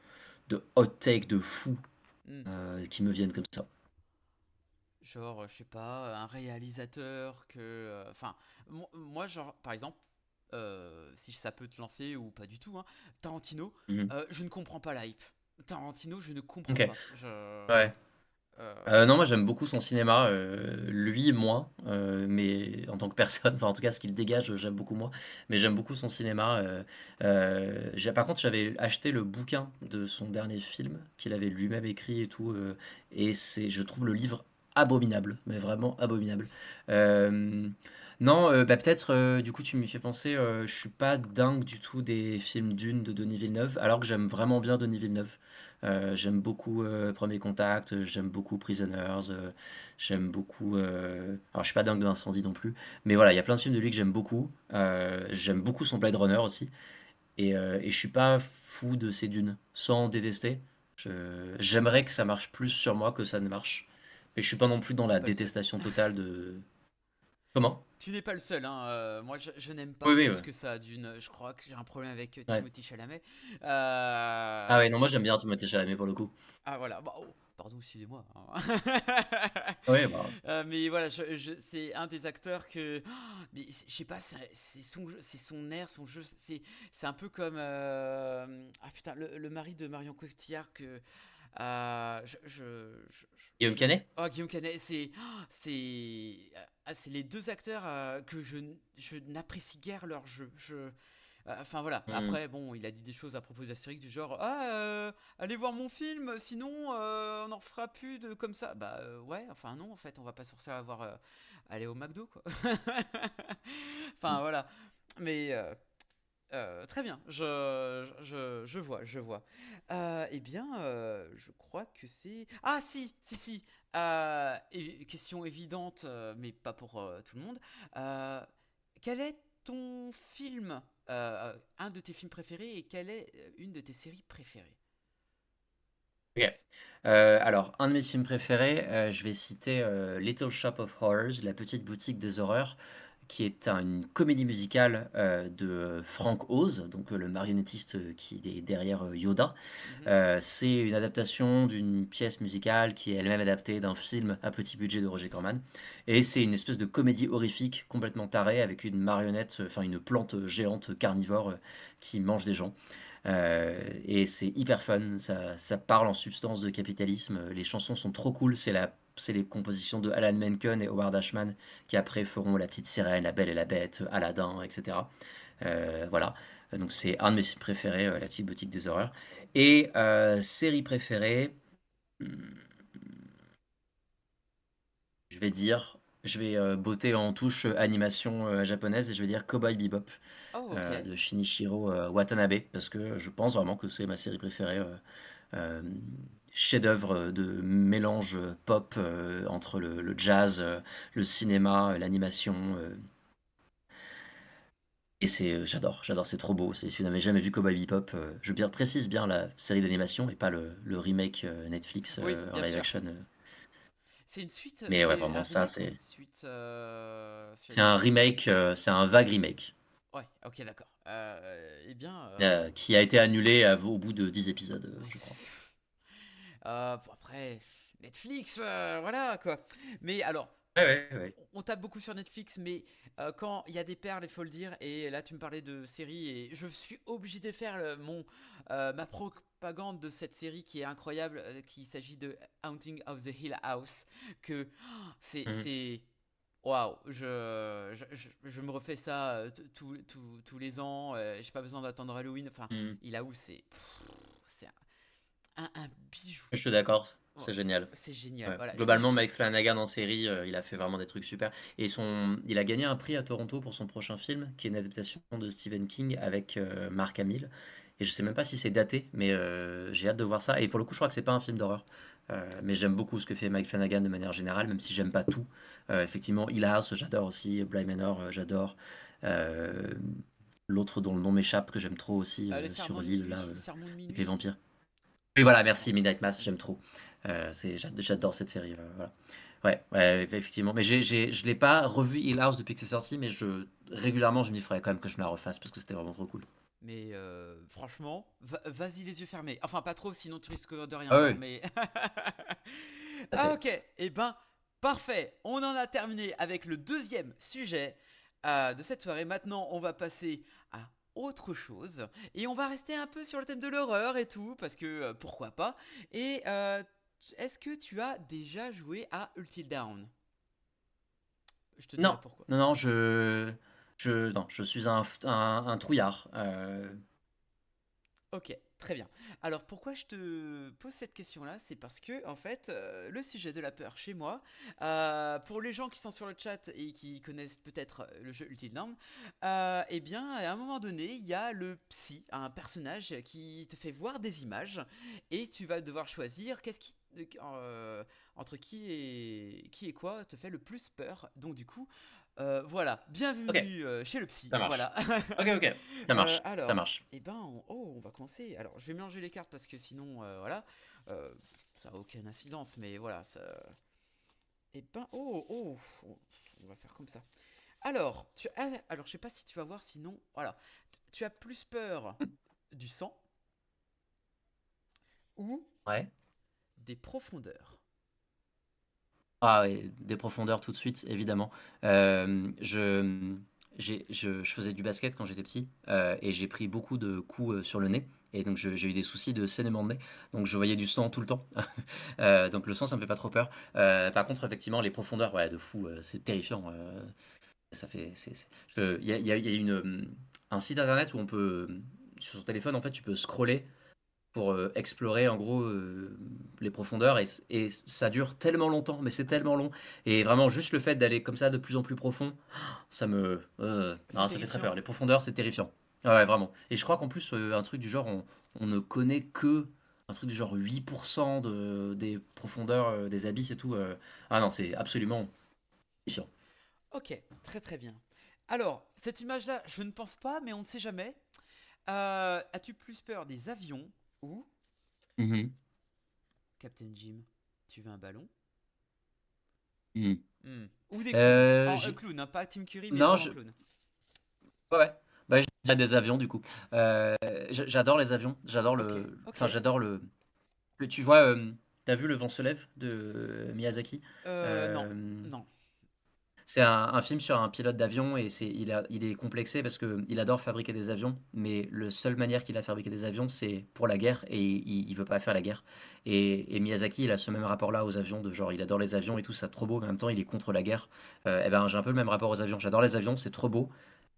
hot take de fou Hmm. qui me viennent comme ça. Genre, je sais pas, un réalisateur que. Enfin, moi, genre, par exemple, si ça peut te lancer ou pas du tout, hein, Tarantino, Mhm. je ne comprends pas la hype. Tarantino, je ne comprends Ok. pas. Ouais. Non, moi C'est. j'aime beaucoup son cinéma, lui moins, mais en tant que personne, enfin en tout cas ce qu'il dégage, j'aime beaucoup moins, mais j'aime beaucoup son cinéma. Par contre, j'avais acheté le bouquin de son dernier film qu'il avait lui-même écrit et tout, et je trouve le livre abominable, mais vraiment abominable. Euh, non, bah peut-être, du coup tu m'y fais penser, je suis pas dingue du tout des films Dune de Denis Villeneuve, alors que j'aime vraiment bien Denis Villeneuve. J'aime beaucoup Premier Contact, j'aime beaucoup Prisoners, j'aime beaucoup. Alors, je suis pas dingue de l'incendie non plus, mais voilà, il y a plein de films de lui que j'aime beaucoup. J'aime beaucoup son Blade Runner aussi, et je suis pas fou de ses dunes, sans détester. J'aimerais que ça marche plus sur moi que ça ne marche, mais je suis pas non plus Tu dans n'es la pas le seul. détestation totale de. Comment? Tu n'es pas le seul, hein. Moi, je n'aime pas Oui, oui, plus ouais. que ça d'une. Je crois que j'ai un problème avec Ouais. Timothée Chalamet. Ah ouais, non, moi C'est. j'aime bien Timothée Chalamet pour le coup. Ah voilà. Bon, Pardon, excusez-moi, hein. Ouais, bah, Mais voilà, c'est un des acteurs que. Mais je sais pas, c'est son air, son jeu. C'est un peu comme. Ah putain, le mari de Marion Cotillard que. Guillaume Canet? Oh, Guillaume Canet, c'est les deux acteurs que je n'apprécie guère leur jeu. Enfin voilà, Hmm. après bon, il a dit des choses à propos d'Astérix du genre allez voir mon film, sinon on en fera plus de comme ça. Bah ouais, enfin non, en fait, on va pas sur ça avoir aller au McDo quoi. Enfin voilà, mais très bien, je vois, je vois. Eh bien, je crois que c'est. Ah si, si, si. Question évidente, mais pas pour tout le monde. Euh, Quel est ton film, un de tes films préférés, et quelle est une de tes séries préférées? Ok. Alors, un de mes films préférés, je vais citer Little Shop of Horrors, La petite boutique des horreurs, qui est une comédie musicale de Frank Oz, donc le marionnettiste qui est derrière Yoda. Mhm, C'est une adaptation d'une pièce musicale qui est elle-même adaptée d'un film à petit budget de Roger Corman. Et c'est une espèce de comédie horrifique complètement tarée avec une marionnette, enfin une plante géante carnivore qui mange des gens. Et c'est hyper fun, ça parle en substance de capitalisme. Les chansons sont trop cool, c'est les compositions de Alan Menken et Howard Ashman qui après feront La Petite Sirène, La Belle et la Bête, Aladdin, etc. Voilà, donc c'est un de mes films préférés, La Petite Boutique des Horreurs. Et série préférée, hmm, je vais dire, je vais botter en touche animation japonaise et je vais dire Cowboy Bebop oh, ok. de Shinichiro Watanabe parce que je pense vraiment que c'est ma série préférée. Euh, Chef-d'œuvre de mélange pop entre le jazz, le cinéma, l'animation. Et j'adore, c'est trop beau. Si vous n'avez jamais vu Cowboy Bebop, précise bien la série d'animation et pas le remake Netflix Oui, en bien live sûr. action. C'est une suite, Mais ouais, c'est vraiment, un ça, remake ou c'est une suite c'est un suite. remake, c'est un vague remake Ouais, ok, d'accord. Eh bien, qui a été annulé au bout de 10 épisodes, ouais. je crois. Bon, après, Netflix, voilà quoi. Mais alors, Ouais, je- ouais, ouais. on tape beaucoup sur Netflix, mais quand il y a des perles, il faut le dire. Et là, tu me parlais de séries, et je suis obligé de faire ma propagande de cette série qui est incroyable, qu'il s'agit de Haunting of the Hill House. Que Mhm. c'est waouh, je me refais ça tous les ans. J'ai pas besoin d'attendre Halloween. Enfin, Mhm. Hill House, c'est un bijou. Je suis d'accord, Ouais, c'est génial. c'est génial. Ouais. Voilà. Globalement, Mike Flanagan en série, il a fait vraiment des trucs super. Et il a gagné un prix à Toronto pour son prochain film, qui est une adaptation de Stephen King avec Mark Hamill. Et je sais même pas si c'est daté, mais j'ai hâte de voir ça. Et pour le coup, je crois que c'est pas un film d'horreur. Mais j'aime beaucoup ce que fait Mike Flanagan de manière générale, même si j'aime pas tout. Effectivement, Hill House, j'adore aussi. Bly Manor, j'adore. Euh, L'autre dont le nom m'échappe, que j'aime trop aussi, Les sur sermons de l'île, là, minuit. Sermons de avec les minuit. vampires. Oui, voilà, Oh, merci, Midnight Mass, oui. j'aime trop. J'adore cette série, voilà. Ouais, ouais, effectivement. Mais je l'ai pas revu Hill House depuis que c'est sorti, mais régulièrement, je m'y ferais quand même que je me la refasse parce que c'était vraiment trop cool. Mais franchement, vas-y les yeux fermés. Enfin, pas trop, sinon tu risques de rien Ah voir. oui, Mais. tout à Ah, fait. ok. Eh ben, parfait. On en a terminé avec le deuxième sujet de cette soirée. Maintenant, on va passer à autre chose. Et on va rester un peu sur le thème de l'horreur et tout, parce que pourquoi pas. Et est-ce que tu as déjà joué à Until Dawn? Je te dirai Non, pourquoi. non, non, non, je suis un trouillard. Ok, très bien. Alors pourquoi je te pose cette question-là? C'est parce que en fait, le sujet de la peur chez moi, pour les gens qui sont sur le chat et qui connaissent peut-être le jeu Until Dawn, eh bien à un moment donné, il y a le psy, un personnage qui te fait voir des images et tu vas devoir choisir entre qui et quoi te fait le plus peur. Donc du coup, voilà, Ok, bienvenue chez le psy. ça marche. Voilà. Ok, ok, ça marche, ça Alors, marche. eh ben, on va commencer. Alors, je vais mélanger les cartes parce que sinon, voilà, euh, ça n'a aucune incidence, mais voilà, ça. Eh ben, on va faire comme ça. Alors, je sais pas si tu vas voir, sinon, voilà, tu as plus peur du sang ou Ouais. des profondeurs? Ah, et des profondeurs tout de suite, évidemment. Je je faisais du basket quand j'étais petit, et j'ai pris beaucoup de coups, sur le nez et donc j'ai eu des soucis de saignement de nez, donc je voyais du sang tout le temps. Donc le sang, ça me fait pas trop peur. Par contre, effectivement, les profondeurs, ouais, de fou, c'est terrifiant, ça fait c'est je il y a une, un site internet où on peut, sur son téléphone, en fait, tu peux scroller pour explorer en gros les profondeurs et ça dure tellement longtemps, mais c'est tellement long. Et vraiment, juste le fait d'aller comme ça de plus en plus profond, ça me. C'est Non, ça fait très terrifiant. peur. Les profondeurs, c'est terrifiant. Ah ouais, vraiment. Et je crois qu'en plus, un truc du genre, on ne connaît que un truc du genre 8% des profondeurs des abysses et tout. Ah non, c'est absolument terrifiant. Ok, très très bien. Alors, cette image-là, je ne pense pas, mais on ne sait jamais. As-tu plus peur des avions ou, Mhm. Captain Jim, tu veux un ballon? Mhm. Ou des clowns? J'ai- Clown, hein, pas Tim Curry, mais Non, vraiment je. clown. Ouais, ouais. Bah, j'ai des avions du coup. J'adore les avions. Ok, ok. Enfin, j'adore le. Tu vois, tu vu Le vent se lève de Miyazaki? Non, Euh, non. c'est un film sur un pilote d'avion et il est complexé parce que il adore fabriquer des avions, mais la seule manière qu'il a de fabriquer des avions, c'est pour la guerre et il veut pas faire la guerre. Et Miyazaki, il a ce même rapport-là aux avions, de genre il adore les avions et tout, ça trop beau, mais en même temps il est contre la guerre. Et ben j'ai un peu le même rapport aux avions. J'adore les avions, c'est trop beau,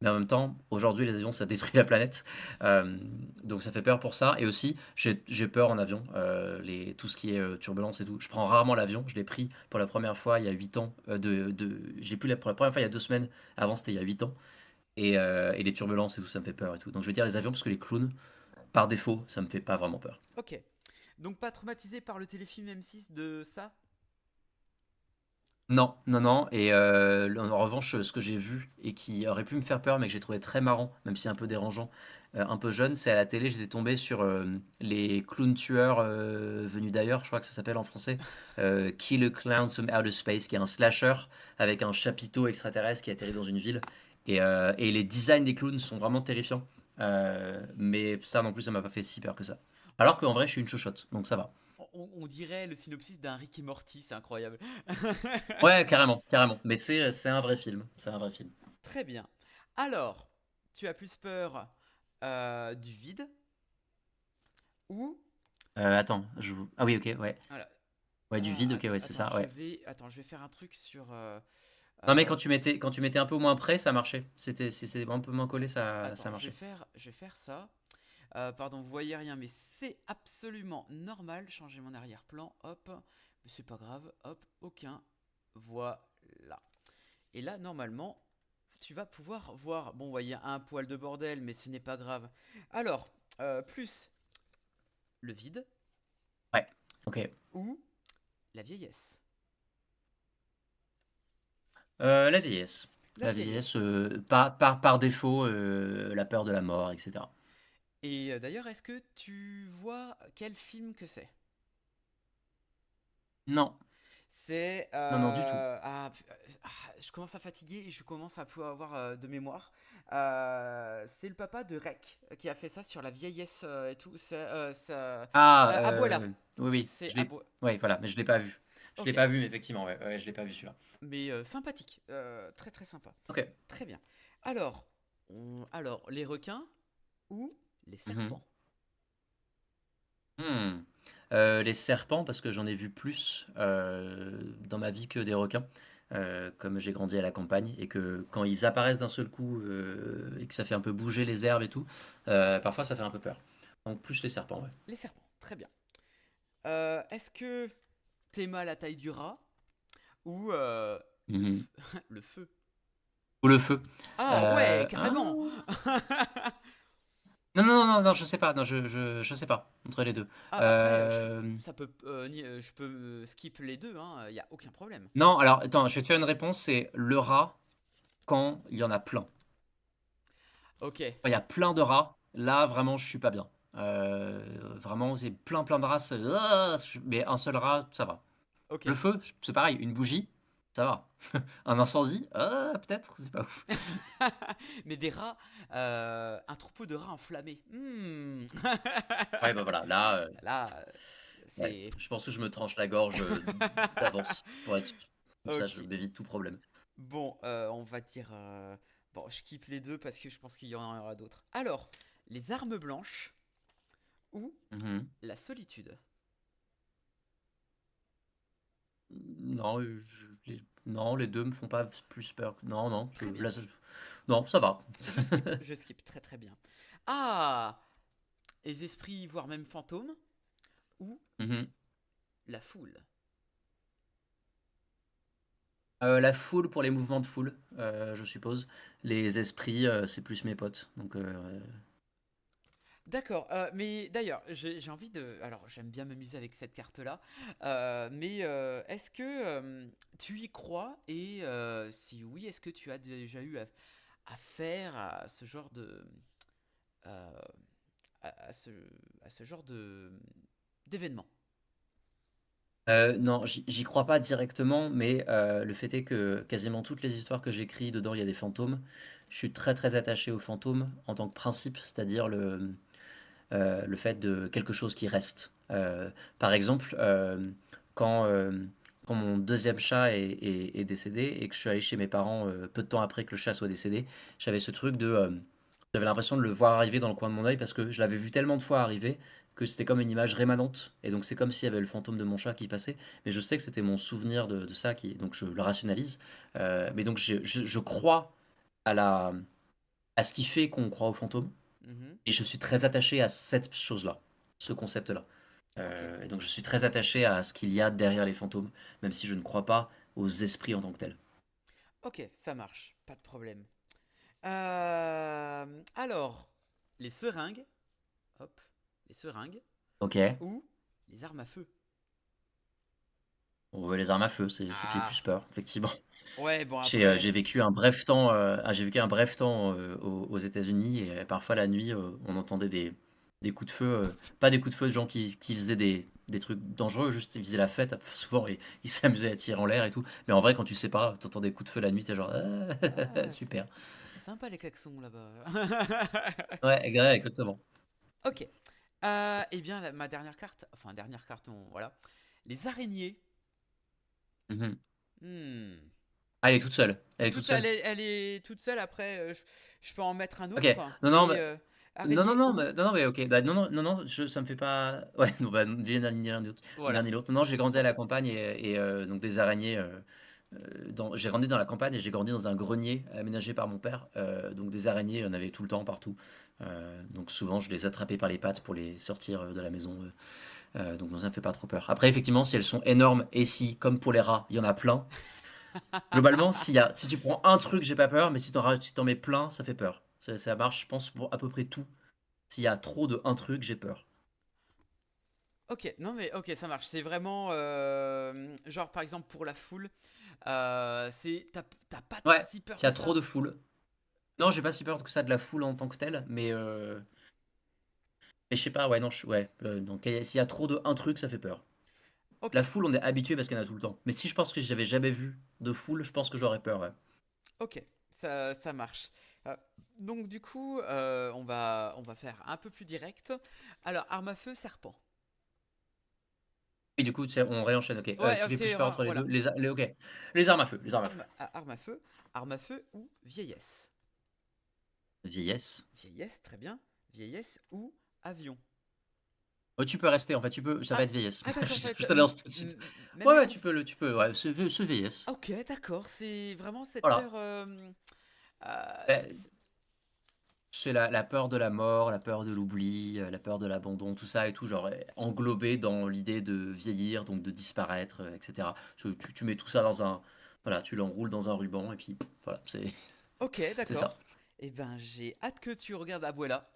mais en même temps, aujourd'hui les avions ça détruit la planète. Euh, donc ça fait peur pour ça. Et aussi, j'ai peur en avion, tout ce qui est turbulence et tout. Je prends rarement l'avion. Je l'ai pris pour la première fois il y a 8 ans. Je l'ai pris pour la première fois il y a 2 semaines. Avant, c'était il y a 8 ans. Et les turbulences et tout, ça me fait peur et tout. Donc je vais dire les avions parce que les clowns, par défaut, ça me fait pas vraiment peur. Ok. Donc pas traumatisé par le téléfilm M6 de ça? Non, non, non. Et en revanche, ce que j'ai vu et qui aurait pu me faire peur, mais que j'ai trouvé très marrant, même si un peu dérangeant, un peu jeune, c'est à la télé, j'étais tombé sur les clowns tueurs venus d'ailleurs, je crois que ça s'appelle en français, Kill a Clown from Outer Space, qui est un slasher avec un chapiteau extraterrestre qui atterrit dans une ville. Et les designs des clowns sont vraiment terrifiants. Mais ça non plus, ça m'a pas fait si peur que ça. Alors qu'en vrai, je suis une chochotte, donc ça va. On dirait le synopsis d'un Rick et Morty, c'est incroyable. Ouais, carrément, carrément. Mais c'est un vrai film, c'est un vrai film. Très bien. Alors, tu as plus peur du vide ou... Attends, ah oui, ok, ouais. Voilà. Ouais, du vide, ok, ouais, c'est Attends, ça, ouais. attends, je vais faire un truc sur... Non, mais euh, quand tu mettais un peu moins près, ça marchait. Si c'est un peu moins collé, ça attends, marchait. je vais faire ça. Pardon, vous voyez rien, mais c'est absolument normal. Changer mon arrière-plan, hop. Mais c'est pas grave, hop, aucun. Voilà. Et là, normalement, tu vas pouvoir voir. Bon, vous voyez un poil de bordel, mais ce n'est pas grave. Alors, plus le vide Ouais, ok. ou la vieillesse. La vieillesse. La La vieillesse, vieillesse. par défaut, la peur de la mort, etc. Et d'ailleurs, est-ce que tu vois quel film que c'est? Non, C'est non, non, du tout. je commence à fatiguer et je commence à plus avoir de mémoire. C'est le papa de Rec qui a fait ça sur la vieillesse et tout. Ah, Abuela. oui, oui, C'est je l'ai. Ouais, voilà, mais je l'ai pas vu. Je l'ai Ok, pas vu, mais effectivement, ouais, ouais, je l'ai pas vu celui-là. mais sympathique, très très sympa. Ok. Très bien. Alors, alors les requins ou les Mhm. serpents? Hmm. Les serpents, parce que j'en ai vu plus dans ma vie que des requins, comme j'ai grandi à la campagne, et que quand ils apparaissent d'un seul coup et que ça fait un peu bouger les herbes et tout, parfois ça fait un peu peur. Donc plus les serpents, ouais. Les serpents, très bien. Est-ce que t'aimes la taille du rat ou Mhm. le feu? Ou le feu. Ah ouais, Ah. carrément. Non, non, non, non, non, je sais pas, non, je sais pas, entre les deux. Ah, après, Euh, ça peut, je peux skip les deux, hein, y a aucun problème. Non, alors, attends, je vais te faire une réponse, c'est le rat quand il y en a plein. Ok, Il y a plein de rats. Là, vraiment, je suis pas bien. Vraiment, c'est plein de rats. Mais un seul rat, ça va. ok. Le feu, c'est pareil. Une bougie, ça va. Un incendie, peut-être, c'est pas ouf. Mais des rats, un troupeau de rats enflammés. Ouais, bah voilà, là, Là, Ouais, c'est... je pense que je me tranche la gorge d'avance pour être comme ça, je Ok. m'évite tout problème. Bon, on va dire... Bon, je quitte les deux parce que je pense qu'il y en aura d'autres. Alors, les armes blanches ou Mhm. la solitude? Non, non, les deux me font pas plus peur. Non, non, Très bien. là, non, ça va. Je skip très très bien. Ah! Les esprits, voire même fantômes, ou Mhm. la foule? La foule pour les mouvements de foule, je suppose. Les esprits, c'est plus mes potes. Donc, D'accord, mais d'ailleurs, j'ai envie de... Alors, j'aime bien m'amuser avec cette carte-là, mais est-ce que tu y crois? Et si oui, est-ce que tu as déjà eu à faire à ce genre de... euh, à à ce genre de d'événement? non, j'y crois pas directement, mais le fait est que quasiment toutes les histoires que j'écris, dedans, il y a des fantômes. Je suis très très attaché aux fantômes en tant que principe, c'est-à-dire le fait de quelque chose qui reste. Par exemple, quand, euh, quand mon deuxième chat est décédé et que je suis allé chez mes parents peu de temps après que le chat soit décédé, j'avais ce truc de... j'avais l'impression de le voir arriver dans le coin de mon œil parce que je l'avais vu tellement de fois arriver que c'était comme une image rémanente. Et donc c'est comme s'il y avait le fantôme de mon chat qui passait. Mais je sais que c'était mon souvenir de ça, donc je le rationalise. Mais donc je crois à à ce qui fait qu'on croit aux fantômes. Mhm. Et je suis très attaché à cette chose-là, ce concept-là. Ok, Et donc je suis très attaché à ce qu'il y a derrière les fantômes, même si je ne crois pas aux esprits en tant que tels. ok, ça marche, pas de problème. Alors, les seringues, hop, les seringues, Ok. ou les armes à feu? On veut les armes à feu, ça fait Ah, plus peur, effectivement. ouais, bon J'ai après... vécu un bref temps, j'ai vécu un bref temps aux États-Unis et parfois la nuit, on entendait des coups de feu, pas des coups de feu de gens qui faisaient des trucs dangereux, juste ils faisaient la fête souvent et ils s'amusaient à tirer en l'air et tout. Mais en vrai, quand tu sais pas, t'entends des coups de feu la nuit, t'es genre Ah, super. c'est sympa les klaxons là-bas. Ouais, exactement. Ok. Eh bien, ma dernière carte, enfin dernière carte, voilà. Les araignées. Mhm. Hmm. Ah, elle est toute seule. Elle est toute Toute, seule. elle est toute seule. Après, je peux en mettre un Ok. autre. Non, non, Mais mais, araignée ou... non, non, mais ok. Bah, non, non, non, non, ça me fait pas. Ouais, non, bah, ni l'un ni l'un ni l'autre. Ni l'un Voilà. ni l'autre. Non, j'ai grandi à Ok. la campagne et donc des araignées. J'ai grandi dans la campagne et j'ai grandi dans un grenier aménagé par mon père. Donc des araignées, il y en avait tout le temps, partout. Donc souvent, je les attrapais par les pattes pour les sortir de la maison. Donc non, ça me fait pas trop peur. Après, effectivement, si elles sont énormes et si, comme pour les rats, il y en a plein. Globalement, si tu prends un truc, j'ai pas peur, mais si t'en mets plein, ça fait peur. Ça marche, je pense, pour à peu près tout. S'il y a trop de un truc, j'ai peur. Ok. Non mais ok, ça marche. C'est vraiment genre par exemple pour la foule. C'est t'as pas Ouais, si peur s'il y que a trop ça. de foule. Non, j'ai pas si peur que ça de la foule en tant que telle, mais je sais pas, ouais, non, ouais. Donc s'il y a trop de un truc, ça fait peur. Ok. La foule, on est habitué parce qu'il y en a tout le temps. Mais si je pense que j'avais jamais vu de foule, je pense que j'aurais peur, ouais. Ok, ça marche. Euh, donc du coup, on va faire un peu plus direct. Alors, arme à feu, serpent. Et du coup, on réenchaîne, ok. Ce Ouais, qui fait plus c'est peur entre les deux, voilà. ok. Les armes à feu, les armes à feu. Arme à feu ou vieillesse. Vieillesse. Vieillesse, très bien. Vieillesse ou avion. Oh, tu peux rester, en fait, ça va Ah, être vieillesse. d'accord, ça va Je être t'annonce tout de suite. même Ouais, ouais, réponse. ouais, ce vieillesse. Ok, d'accord. C'est vraiment cette Voilà. peur. Euh, C'est la peur de la mort, la peur de l'oubli, la peur de l'abandon, tout ça et tout, genre englobé dans l'idée de vieillir, donc de disparaître, etc. Tu mets tout ça dans un. Voilà, tu l'enroules dans un ruban et puis voilà, Ok, c'est ça. d'accord. Eh ben, j'ai hâte que tu regardes Abuela.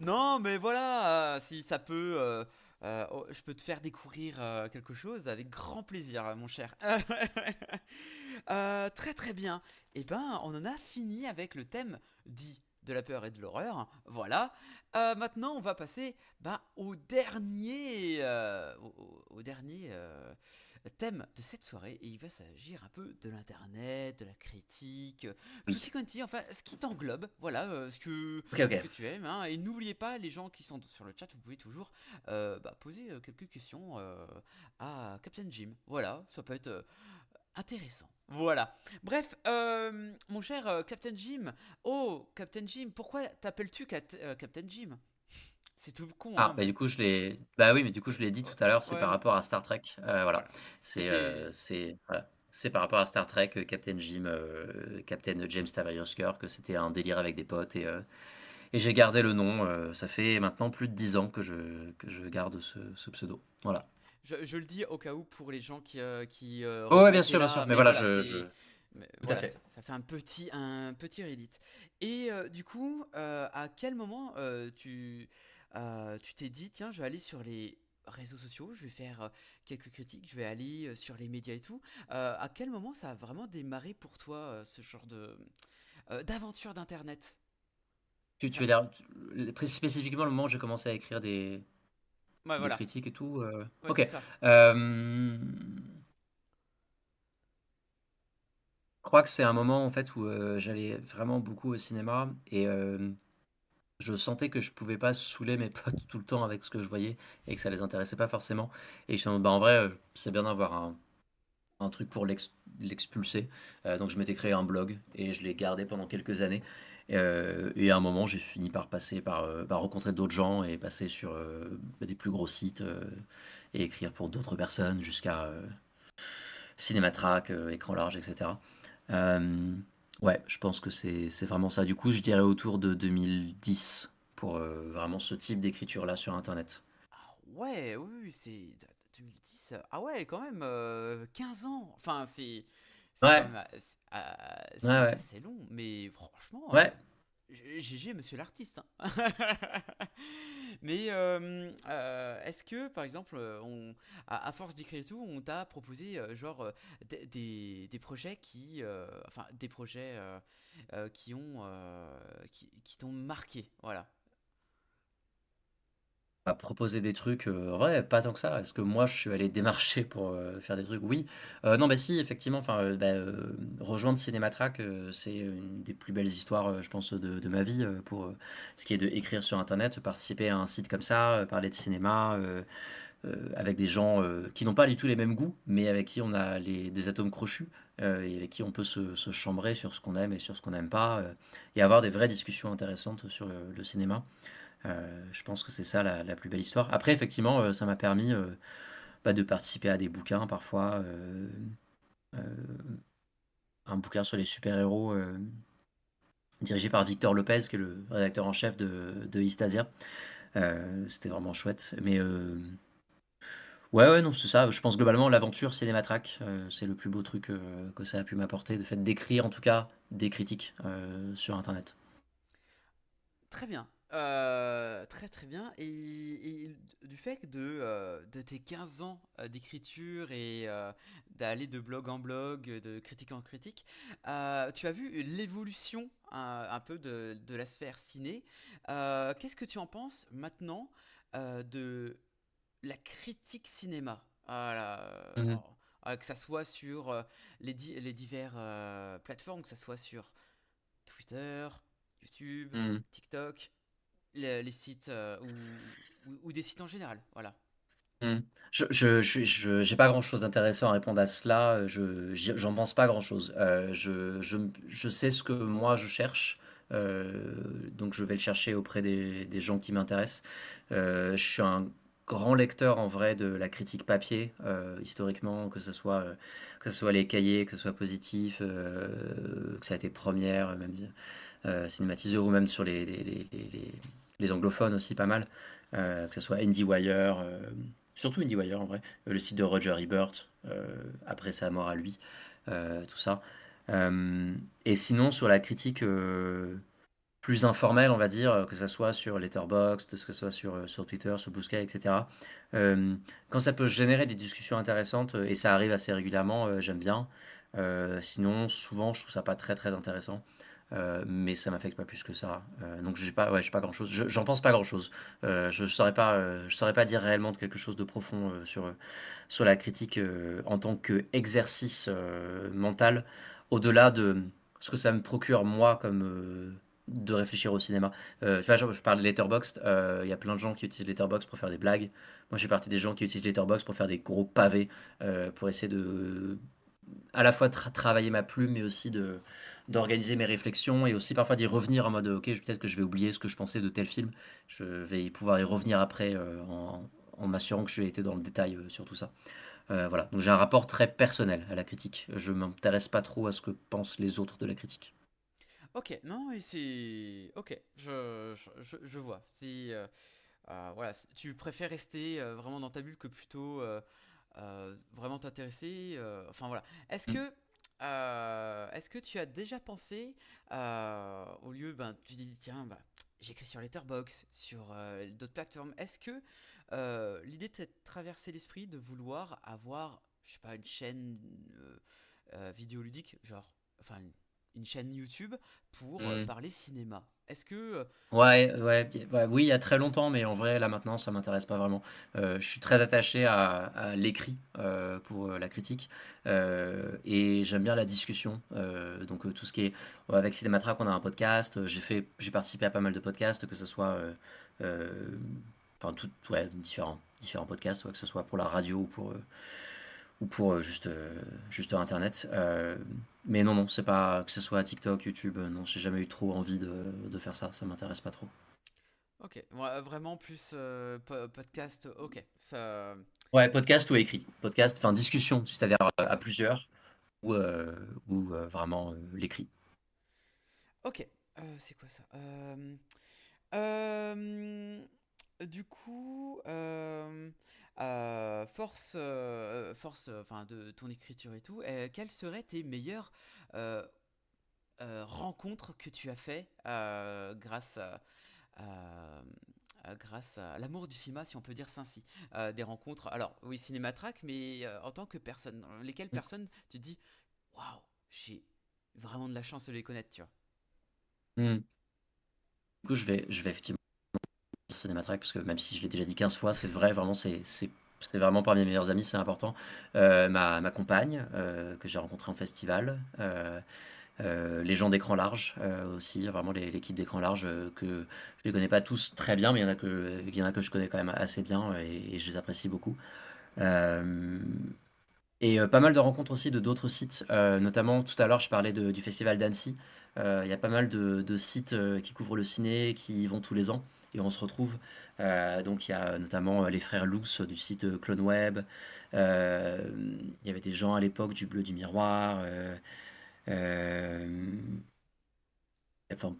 Non, mais voilà, si ça peut, oh, je peux te faire découvrir quelque chose avec grand plaisir, mon cher. Très très bien. Eh ben, on en a fini avec le thème dit de la peur et de l'horreur. Voilà. Maintenant, on va passer au dernier, au dernier thème de cette soirée. Et il va s'agir un peu de l'internet, de la critique, tout ce Oui. qui, enfin, ce qui t'englobe. Voilà, Ok, ce que ok. tu aimes, hein. Et n'oubliez pas, les gens qui sont sur le chat, vous pouvez toujours poser quelques questions à Captain Jim. Voilà, ça peut être intéressant. Voilà. Bref, mon cher Captain Jim. Oh, Captain Jim, pourquoi t'appelles-tu Captain Jim? C'est tout con, Ah, hein, bah mais. du coup, bah oui, mais du coup, je l'ai dit tout à l'heure, c'est Ouais, par ouais, rapport à Star Trek. Voilà. voilà. C'était. Voilà. C'est par rapport à Star Trek, Captain Jim, Captain James Taverius Kirk, que c'était un délire avec des potes et j'ai gardé le nom. Ça fait maintenant plus de 10 ans que je garde ce pseudo. Voilà. Je le dis au cas où pour les gens qui Oh, auraient ouais, pas été bien sûr. là, Mais mais voilà, voilà, c'est. Mais tout à voilà, fait. ça fait un petit Reddit. Et du coup, à quel moment tu t'es dit, tiens, je vais aller sur les réseaux sociaux, je vais faire quelques critiques, je vais aller sur les médias et tout. À quel moment ça a vraiment démarré pour toi, ce genre d'aventure d'internet? Tu Ça. veux dire, spécifiquement le moment où j'ai commencé à écrire Ouais, des voilà. critiques et tout. Ouais, Ok. c'est ça. Je crois que c'est un moment en fait où j'allais vraiment beaucoup au cinéma et je sentais que je pouvais pas saouler mes potes tout le temps avec ce que je voyais et que ça les intéressait pas forcément. Et je suis en mode, bah en vrai, c'est bien d'avoir un truc pour l'expulser. Donc je m'étais créé un blog et je l'ai gardé pendant quelques années. Et à un moment, j'ai fini par passer par rencontrer d'autres gens et passer sur des plus gros sites et écrire pour d'autres personnes jusqu'à Cinématrack, écran large, etc. Euh, ouais, je pense que c'est vraiment ça. Du coup, je dirais autour de 2010 pour vraiment ce type d'écriture-là sur Internet. Ah ouais, oui, oui, c'est 2010. Ah ouais, quand même, 15 ans. Enfin, c'est quand Ouais, même ouais, c'est ouais. assez long, mais franchement, Ouais. GG, monsieur l'artiste, hein. Mais est-ce que, par exemple, à force d'écrire et tout, on t'a proposé genre des projets enfin, des projets qui t'ont marqué, voilà. À proposer des trucs, ouais, pas tant que ça. Est-ce que moi, je suis allé démarcher pour faire des trucs? Oui. Non, bah si, effectivement. Enfin, rejoindre Cinématrack, c'est une des plus belles histoires, je pense, de ma vie pour ce qui est de écrire sur Internet, participer à un site comme ça, parler de cinéma. Avec des gens qui n'ont pas du tout les mêmes goûts, mais avec qui on a des atomes crochus et avec qui on peut se chambrer sur ce qu'on aime et sur ce qu'on n'aime pas et avoir des vraies discussions intéressantes sur le cinéma. Je pense que c'est ça la plus belle histoire. Après, effectivement, ça m'a permis de participer à des bouquins parfois. Euh, un bouquin sur les super-héros dirigé par Victor Lopez, qui est le rédacteur en chef de Eastasia. C'était vraiment chouette. Mais ouais, ouais, non, c'est ça. Je pense globalement, l'aventure Cinématrack, c'est le plus beau truc que ça a pu m'apporter, de fait d'écrire en tout cas des critiques sur Internet. Très bien. Très très bien. Et du fait de tes 15 ans d'écriture et d'aller de blog en blog, de critique en critique, tu as vu l'évolution un peu de la sphère ciné. Qu'est-ce que tu en penses maintenant de la critique cinéma? Voilà, Mhm. que ça soit sur les divers plateformes, que ça soit sur Twitter, YouTube, Mhm. TikTok, les sites ou des sites en général. Voilà. Mhm. J'ai pas grand-chose d'intéressant à répondre à cela. J'en pense pas grand-chose. Je sais ce que moi je cherche, donc je vais le chercher auprès des gens qui m'intéressent. Je suis un grand lecteur en vrai de la critique papier, historiquement, que ce soit les cahiers, que ce soit positif, que ça a été première, même cinématiseur ou même sur les anglophones aussi pas mal, que ce soit IndieWire, surtout IndieWire en vrai, le site de Roger Ebert, après sa mort à lui, tout ça. Et sinon sur la critique plus informelle, on va dire, que ce soit sur Letterboxd, que ce soit sur Twitter, sur Blue Sky, etc. Quand ça peut générer des discussions intéressantes, et ça arrive assez régulièrement, j'aime bien. Sinon, souvent, je trouve ça pas très très intéressant. mais ça m'affecte pas plus que ça. Donc j'ai pas grand-chose. J'en pense pas grand-chose. Je saurais pas dire réellement de quelque chose de profond sur la critique en tant qu'exercice mental, au-delà de ce que ça me procure moi comme de réfléchir au cinéma. Tu vois, je parle de Letterboxd, il y a plein de gens qui utilisent Letterboxd pour faire des blagues. Moi, je fais partie des gens qui utilisent Letterboxd pour faire des gros pavés, pour essayer de à la fois travailler ma plume, mais aussi d'organiser mes réflexions et aussi parfois d'y revenir en mode ok, peut-être que je vais oublier ce que je pensais de tel film. Je vais pouvoir y revenir après en m'assurant que j'ai été dans le détail sur tout ça. Voilà, donc j'ai un rapport très personnel à la critique. Je m'intéresse pas trop à ce que pensent les autres de la critique. Ok, non, et c'est. Ok, je vois. Voilà, tu préfères rester vraiment dans ta bulle que plutôt vraiment t'intéresser. Enfin voilà. Mm. Est-ce que tu as déjà pensé, au lieu, ben, tu dis, tiens, bah, j'écris sur Letterboxd, sur d'autres plateformes. Est-ce que l'idée t'a traversé l'esprit de vouloir avoir, je sais pas, une chaîne vidéoludique, genre, enfin, une chaîne YouTube pour Mm. parler cinéma? Est-ce que Ouais, oui, il y a très longtemps, mais en vrai, là maintenant, ça m'intéresse pas vraiment. Je suis très attaché à l'écrit pour la critique et j'aime bien la discussion. Donc tout ce qui est avec Cinématrack, on a un podcast. J'ai participé à pas mal de podcasts, que ce soit euh, enfin ouais, différents podcasts, ouais, que ce soit pour la radio ou pour juste Internet. Mais non, c'est pas que ce soit TikTok, YouTube, non, j'ai jamais eu trop envie de faire ça, ça m'intéresse pas trop. Ok, ouais, vraiment plus podcast, ok, ça. Ouais, podcast ou écrit. Podcast, enfin discussion, c'est-à-dire à plusieurs ou, euh, ou vraiment l'écrit. Ok, c'est quoi ça? Euh, du coup, enfin, de ton écriture et tout, quelles seraient tes meilleures euh, rencontres que tu as fait à- grâce à l'amour du cinéma, si on peut dire ça ainsi. Des rencontres, alors oui, Cinématrack, mais en tant que personne, dans lesquelles personnes tu te dis, waouh, j'ai vraiment de la chance de les connaître, tu vois. Hmm. Du coup, je vais effectivement dire Cinématrack parce que même si je l'ai déjà dit 15 fois, c'est vrai, vraiment, c'est vraiment parmi mes meilleurs amis, c'est important. Ma compagne, que j'ai rencontrée en festival, les gens d'écran large aussi, vraiment l'équipe d'écran large que je les connais pas tous très bien, mais il y en a que je connais quand même assez bien et je les apprécie beaucoup. Euh, Et pas mal de rencontres aussi de d'autres sites, notamment tout à l'heure je parlais du festival d'Annecy. Il y a pas mal de sites qui couvrent le ciné, qui y vont tous les ans, et on se retrouve. Donc il y a notamment les frères Lux du site CloneWeb. Euh, il y avait des gens à l'époque du Bleu du Miroir. Euh, enfin,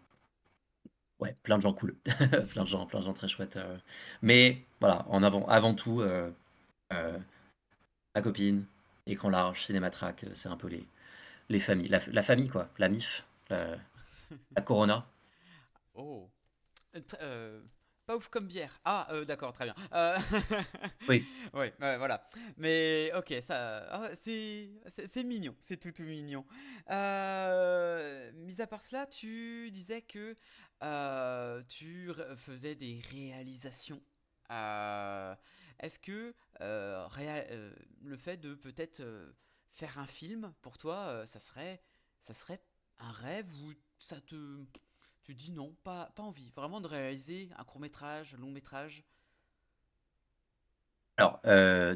ouais, plein de gens cool. Plein de gens très chouettes. Mais voilà, avant tout, euh, ma copine, écran large, Cinématrack, c'est un peu les familles, la famille quoi, la MIF, la Corona. Oh, tr- euh, pas ouf comme bière. Ah, d'accord, très bien. Oui. Ouais, ouais, voilà. Mais ok, ça, c'est mignon, c'est tout mignon. Mis à part cela, tu disais que faisais des réalisations. Euh, Est-ce que le fait de peut-être faire un film pour toi, ça serait un rêve ou tu dis non, pas envie, vraiment de réaliser un court métrage, long métrage. Alors,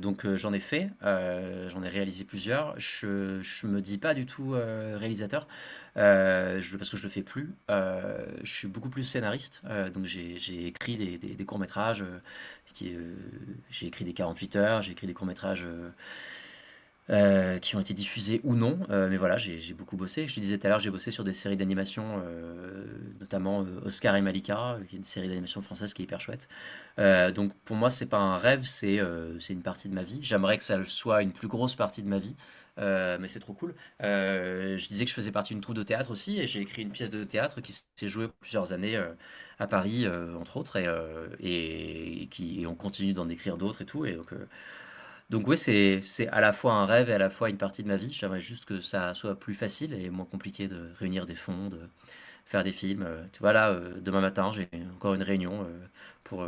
donc j'en ai fait, j'en ai réalisé plusieurs. Je me dis pas du tout réalisateur, parce que je le fais plus. Je suis beaucoup plus scénariste, donc j'ai écrit des courts-métrages, j'ai écrit des 48 heures, j'ai écrit des courts-métrages qui ont été diffusés ou non. Mais voilà, j'ai beaucoup bossé. Je te disais tout à l'heure, j'ai bossé sur des séries d'animation, notamment Oscar et Malika, qui est une série d'animation française qui est hyper chouette. Donc pour moi, c'est pas un rêve, c'est une partie de ma vie. J'aimerais que ça le soit une plus grosse partie de ma vie, mais c'est trop cool. Je disais que je faisais partie d'une troupe de théâtre aussi, et j'ai écrit une pièce de théâtre qui s'est jouée plusieurs années à Paris, entre autres, et on continue d'en écrire d'autres et tout. Et donc, Donc oui, c'est à la fois un rêve et à la fois une partie de ma vie. J'aimerais juste que ça soit plus facile et moins compliqué de réunir des fonds, de faire des films. Tu vois là, demain matin, j'ai encore une réunion pour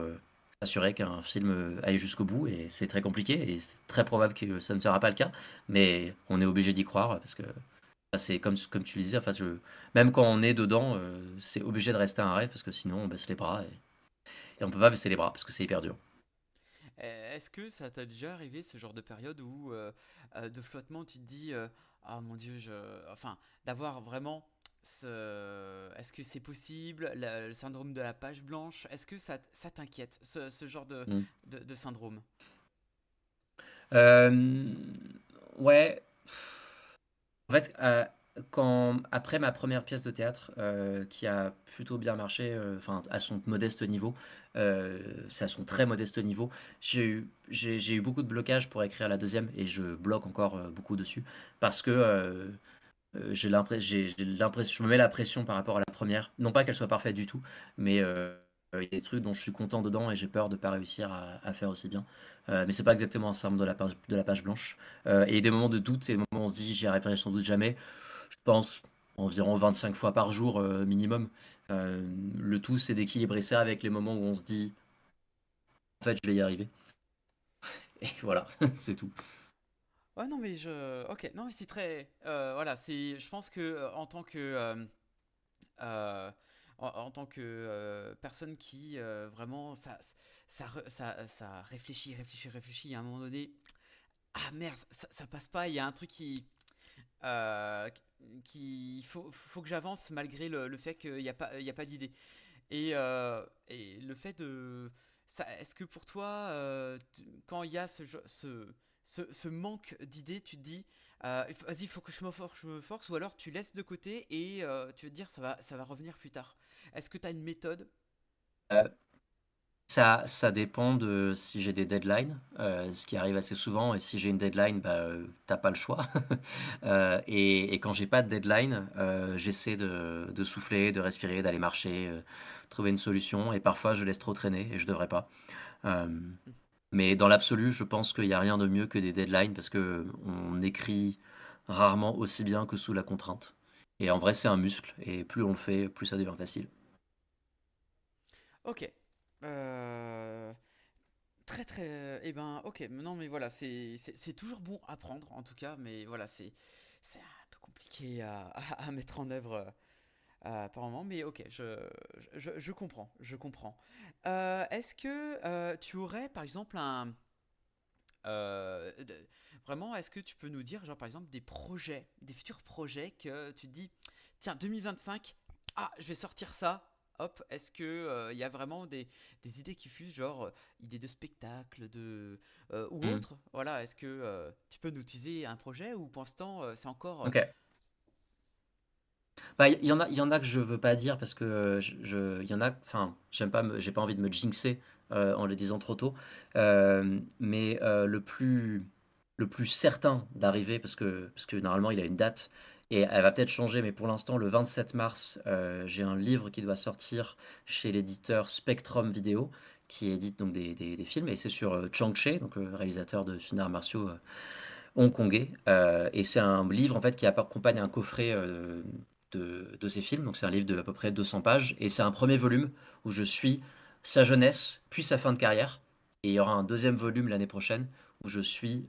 s'assurer qu'un film aille jusqu'au bout et c'est très compliqué et c'est très probable que ça ne sera pas le cas, mais on est obligé d'y croire parce que c'est comme tu le disais, enfin, même quand on est dedans, c'est obligé de rester un rêve parce que sinon on baisse les bras et on peut pas baisser les bras parce que c'est hyper dur. Est-ce que ça t'a déjà arrivé ce genre de période où de flottement tu te dis ah mon Dieu enfin d'avoir vraiment est-ce que c'est possible le syndrome de la page blanche est-ce que ça t'inquiète ce genre Mm. de syndrome? Euh, ouais. En fait, après ma première pièce de théâtre, qui a plutôt bien marché, enfin à son modeste niveau, c'est à son très modeste niveau, j'ai eu beaucoup de blocages pour écrire la deuxième et je bloque encore beaucoup dessus parce que j'ai l'impression, je me mets la pression par rapport à la première. Non pas qu'elle soit parfaite du tout, mais il y a des trucs dont je suis content dedans et j'ai peur de ne pas réussir à faire aussi bien. Mais c'est pas exactement un syndrome de la page blanche. Et il y a des moments de doute, et des moments où on se dit j'y arriverai sans doute jamais. Je pense environ 25 fois par jour minimum. Le tout, c'est d'équilibrer ça avec les moments où on se dit en fait je vais y arriver. Et voilà, c'est tout. Ouais non mais ok non mais c'est très voilà c'est je pense que en tant que euh, en tant que personne qui vraiment ça réfléchit à un moment donné ah merde ça passe pas il y a un truc euh, qui faut que j'avance malgré le fait qu'il y a pas d'idée et le fait de est-ce que pour toi quand il y a ce manque d'idées tu te dis vas-y il faut que je me force ou alors tu laisses de côté et tu veux te dire ça va revenir plus tard est-ce que tu as une méthode? Ça dépend de si j'ai des deadlines, ce qui arrive assez souvent. Et si j'ai une deadline, bah, t'as pas le choix. Et quand j'ai pas de deadline, j'essaie de souffler, de respirer, d'aller marcher, trouver une solution. Et parfois, je laisse trop traîner et je devrais pas. Euh, mais dans l'absolu, je pense qu'il n'y a rien de mieux que des deadlines parce que on écrit rarement aussi bien que sous la contrainte. Et en vrai, c'est un muscle. Et plus on le fait, plus ça devient facile. Ok. Euh, très très. Eh ben, ok. Non, mais voilà, c'est toujours bon à prendre en tout cas, mais voilà, c'est un peu compliqué à mettre en œuvre par moment, mais ok, je comprends, je comprends. Est-ce que tu aurais par exemple euh, de- vraiment, est-ce que tu peux nous dire, genre par exemple, des projets, des futurs projets que tu te dis, tiens, 2025, ah, je vais sortir ça. Hop, est-ce que il y a vraiment des idées qui fusent, genre idées de spectacle, ou Hmm. autre. Voilà, est-ce que tu peux nous teaser un projet ou pour l'instant c'est encore Ok. Bah, il y en a que je veux pas dire parce que il y en a, enfin, j'ai pas envie de me jinxer en les disant trop tôt. Mais le plus certain d'arriver, parce que normalement il a une date et elle va peut-être changer, mais pour l'instant, le 27 mars, j'ai un livre qui doit sortir chez l'éditeur Spectrum Vidéo, qui édite donc des films, et c'est sur Chang Che, donc le réalisateur de films d'arts martiaux hongkongais. Et c'est un livre en fait qui accompagne un coffret de ses films. Donc c'est un livre de à peu près 200 pages. Et c'est un premier volume où je suis sa jeunesse, puis sa fin de carrière. Et il y aura un deuxième volume l'année prochaine où je suis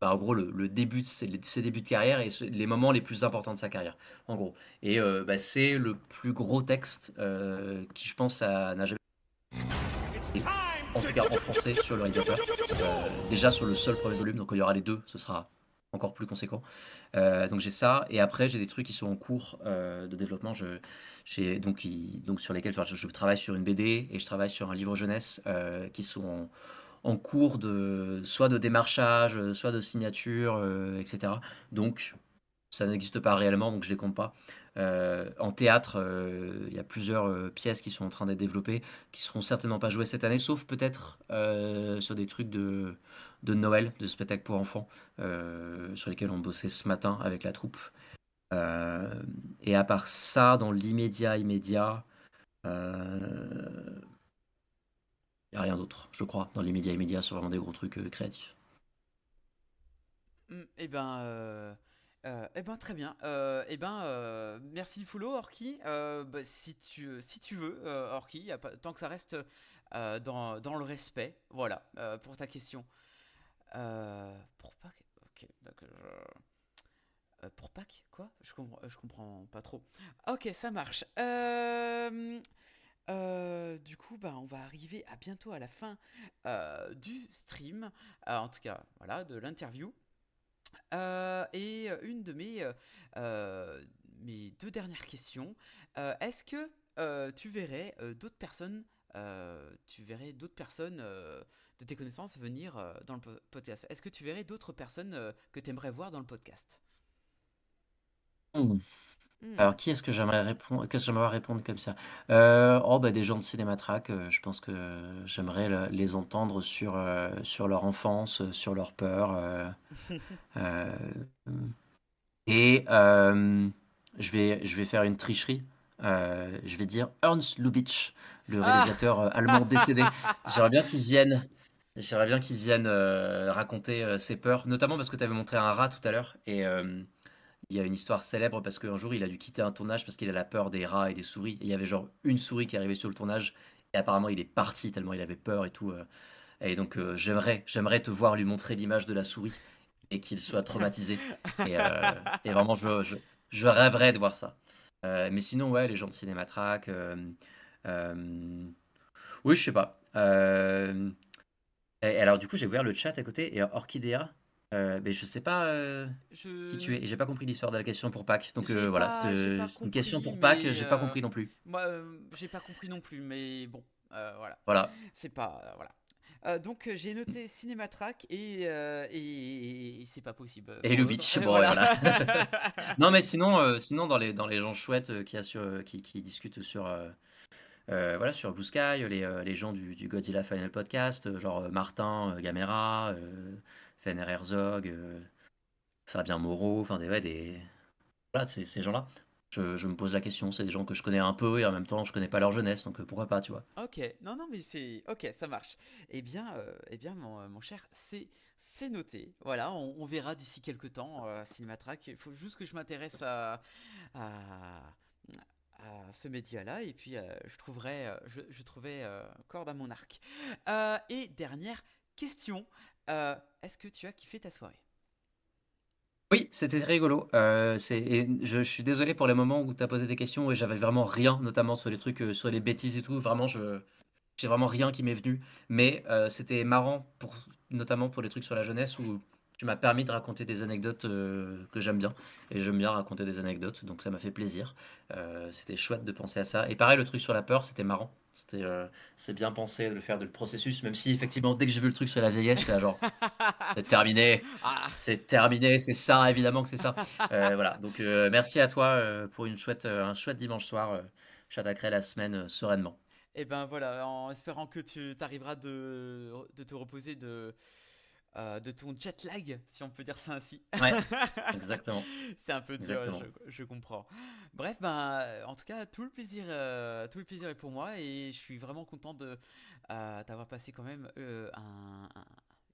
bah, en gros le début de ses débuts de carrière et les moments les plus importants de sa carrière. En gros. Et bah, c'est le plus gros texte qui je pense n'a jamais en tout cas en français sur le réalisateur. Déjà sur le seul premier volume, donc quand il y aura les deux, ce sera encore plus conséquent. Donc j'ai ça, et après j'ai des trucs qui sont en cours de développement. Donc sur lesquels enfin, je travaille sur une BD et je travaille sur un livre jeunesse qui sont en cours soit de démarchage, soit de signature, etc. Donc ça n'existe pas réellement, donc je les compte pas. En théâtre, il y a plusieurs pièces qui sont en train d'être développées, qui seront certainement pas jouées cette année, sauf peut-être sur des trucs de Noël, de spectacles pour enfants, sur lesquels on bossait ce matin avec la troupe. Euh, et à part ça, dans l'immédiat, immédiat, euh, y a rien d'autre, je crois, dans les médias immédiats sur vraiment des gros trucs créatifs. Eh ben très bien. Merci Fulo, Orki. Bah, si tu veux, Orki, tant que ça reste dans le respect, voilà, pour ta question. Pour Pâques, ok, d'accord. Pour Pâques, quoi? Je comprends pas trop. Ok, ça marche. Du coup, bah, on va arriver à bientôt à la fin du stream, en tout cas, voilà, de l'interview. Une de mes deux dernières questions, est-ce que tu verrais d'autres personnes de tes connaissances venir dans le podcast? Est-ce que tu verrais d'autres personnes que tu aimerais voir dans le podcast? Hmm. Hmm. Alors, qui est-ce que j'aimerais répondre, qu'est-ce que j'aimerais répondre comme ça? Oh, bah, des gens de Cinématrack, je pense que j'aimerais les entendre sur leur enfance, sur leurs peurs. Euh, et je vais faire une tricherie. Je vais dire Ernst Lubitsch, le Ah. réalisateur allemand décédé. J'aimerais bien qu'il vienne. J'aimerais bien qu'il vienne raconter ses peurs, notamment parce que tu avais montré un rat tout à l'heure. Et il y a une histoire célèbre parce qu'un jour il a dû quitter un tournage parce qu'il a la peur des rats et des souris. Et il y avait genre une souris qui arrivait sur le tournage et apparemment il est parti tellement il avait peur et tout. Et donc j'aimerais te voir lui montrer l'image de la souris et qu'il soit traumatisé. Et vraiment je rêverais de voir ça. Mais sinon ouais les gens de Cinématrack. Oui je sais pas. Et alors du coup j'ai ouvert le chat à côté et Orchidea. Mais je sais pas qui tu je es et j'ai pas compris l'histoire de la question pour Pâques. Donc voilà, j'ai pas une question compris, pour Pâques, mais j'ai pas compris non plus. moi, j'ai pas compris non plus, mais bon, voilà. Voilà. C'est pas, voilà. Donc j'ai noté Cinématrack et c'est pas possible Et pour l'autre. Lubitsch, bon ouais Voilà. voilà. Non mais sinon dans les gens chouettes qu'il y a sur qui discutent sur voilà sur Blue Sky, les gens du Godzilla Final Podcast, genre Martin Gamera, Fener Herzog, Fabien Moreau, enfin des ouais, des voilà, ces gens-là. Je me pose la question, c'est des gens que je connais un peu et en même temps je connais pas leur jeunesse, donc pourquoi pas, tu vois. Ok, non, non, mais c'est. Ok, ça marche. Eh bien mon cher, c'est noté. Voilà, on verra d'ici quelques temps Cinématrack. Il faut juste que je m'intéresse à, à ce média-là et puis je trouverai corde à mon arc. Et dernière question, est-ce que tu as kiffé ta soirée? Oui, c'était très rigolo. Et je suis désolé pour les moments où tu as posé des questions et j'avais vraiment rien, notamment sur les trucs, sur les bêtises et tout. Vraiment, j'ai vraiment rien qui m'est venu. Mais c'était marrant, notamment pour les trucs sur la jeunesse où tu m'as permis de raconter des anecdotes que j'aime bien. Et j'aime bien raconter des anecdotes, donc ça m'a fait plaisir. C'était chouette de penser à ça. Et pareil, le truc sur la peur, c'était marrant. C'est bien pensé de le faire de le processus, même si effectivement, dès que j'ai vu le truc sur la vieillesse, j'étais là genre, c'est terminé. Ah. C'est terminé, c'est ça, évidemment que c'est ça. Voilà, donc merci à toi pour un chouette dimanche soir. J'attaquerai la semaine sereinement. Et ben voilà, en espérant que tu t'arriveras de te reposer de ton jet lag, si on peut dire ça ainsi. Ouais, exactement, C'est un peu dur, exactement. je comprends. Bref, en tout cas, tout le plaisir est pour moi et je suis vraiment content de t'avoir passé quand même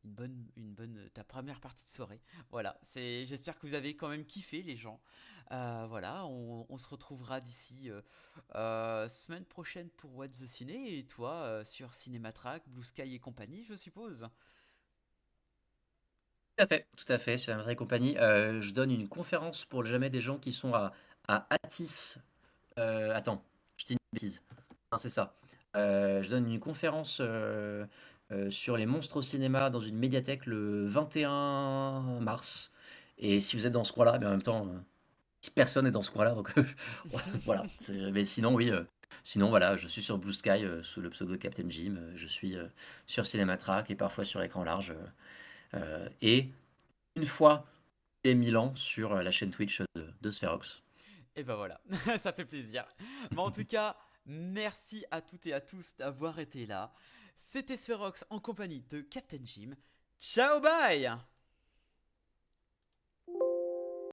une bonne, ta première partie de soirée. Voilà, j'espère que vous avez quand même kiffé les gens. Voilà, on se retrouvera d'ici semaine prochaine pour What the Ciné et toi sur Cinématrack, Blue Sky et compagnie, je suppose. Tout à fait, sur la et compagnie. Je donne une conférence pour jamais des gens qui sont à Atis. Attends, je dis une bêtise. Non, c'est ça. Je donne une conférence sur les monstres au cinéma dans une médiathèque le 21 mars. Et si vous êtes dans ce coin-là, mais en même temps, personne n'est dans ce coin-là, donc voilà. Mais sinon, oui. Sinon, voilà, je suis sur Blue Sky sous le pseudo Captain Jim. Je suis sur Cinématrack et parfois sur écran large. Et une fois les 1000 ans sur la chaîne Twitch de Spherox. Et ben voilà, ça fait plaisir. Mais en tout cas, merci à toutes et à tous d'avoir été là. C'était Spherox en compagnie de Captain Jim. Ciao, bye!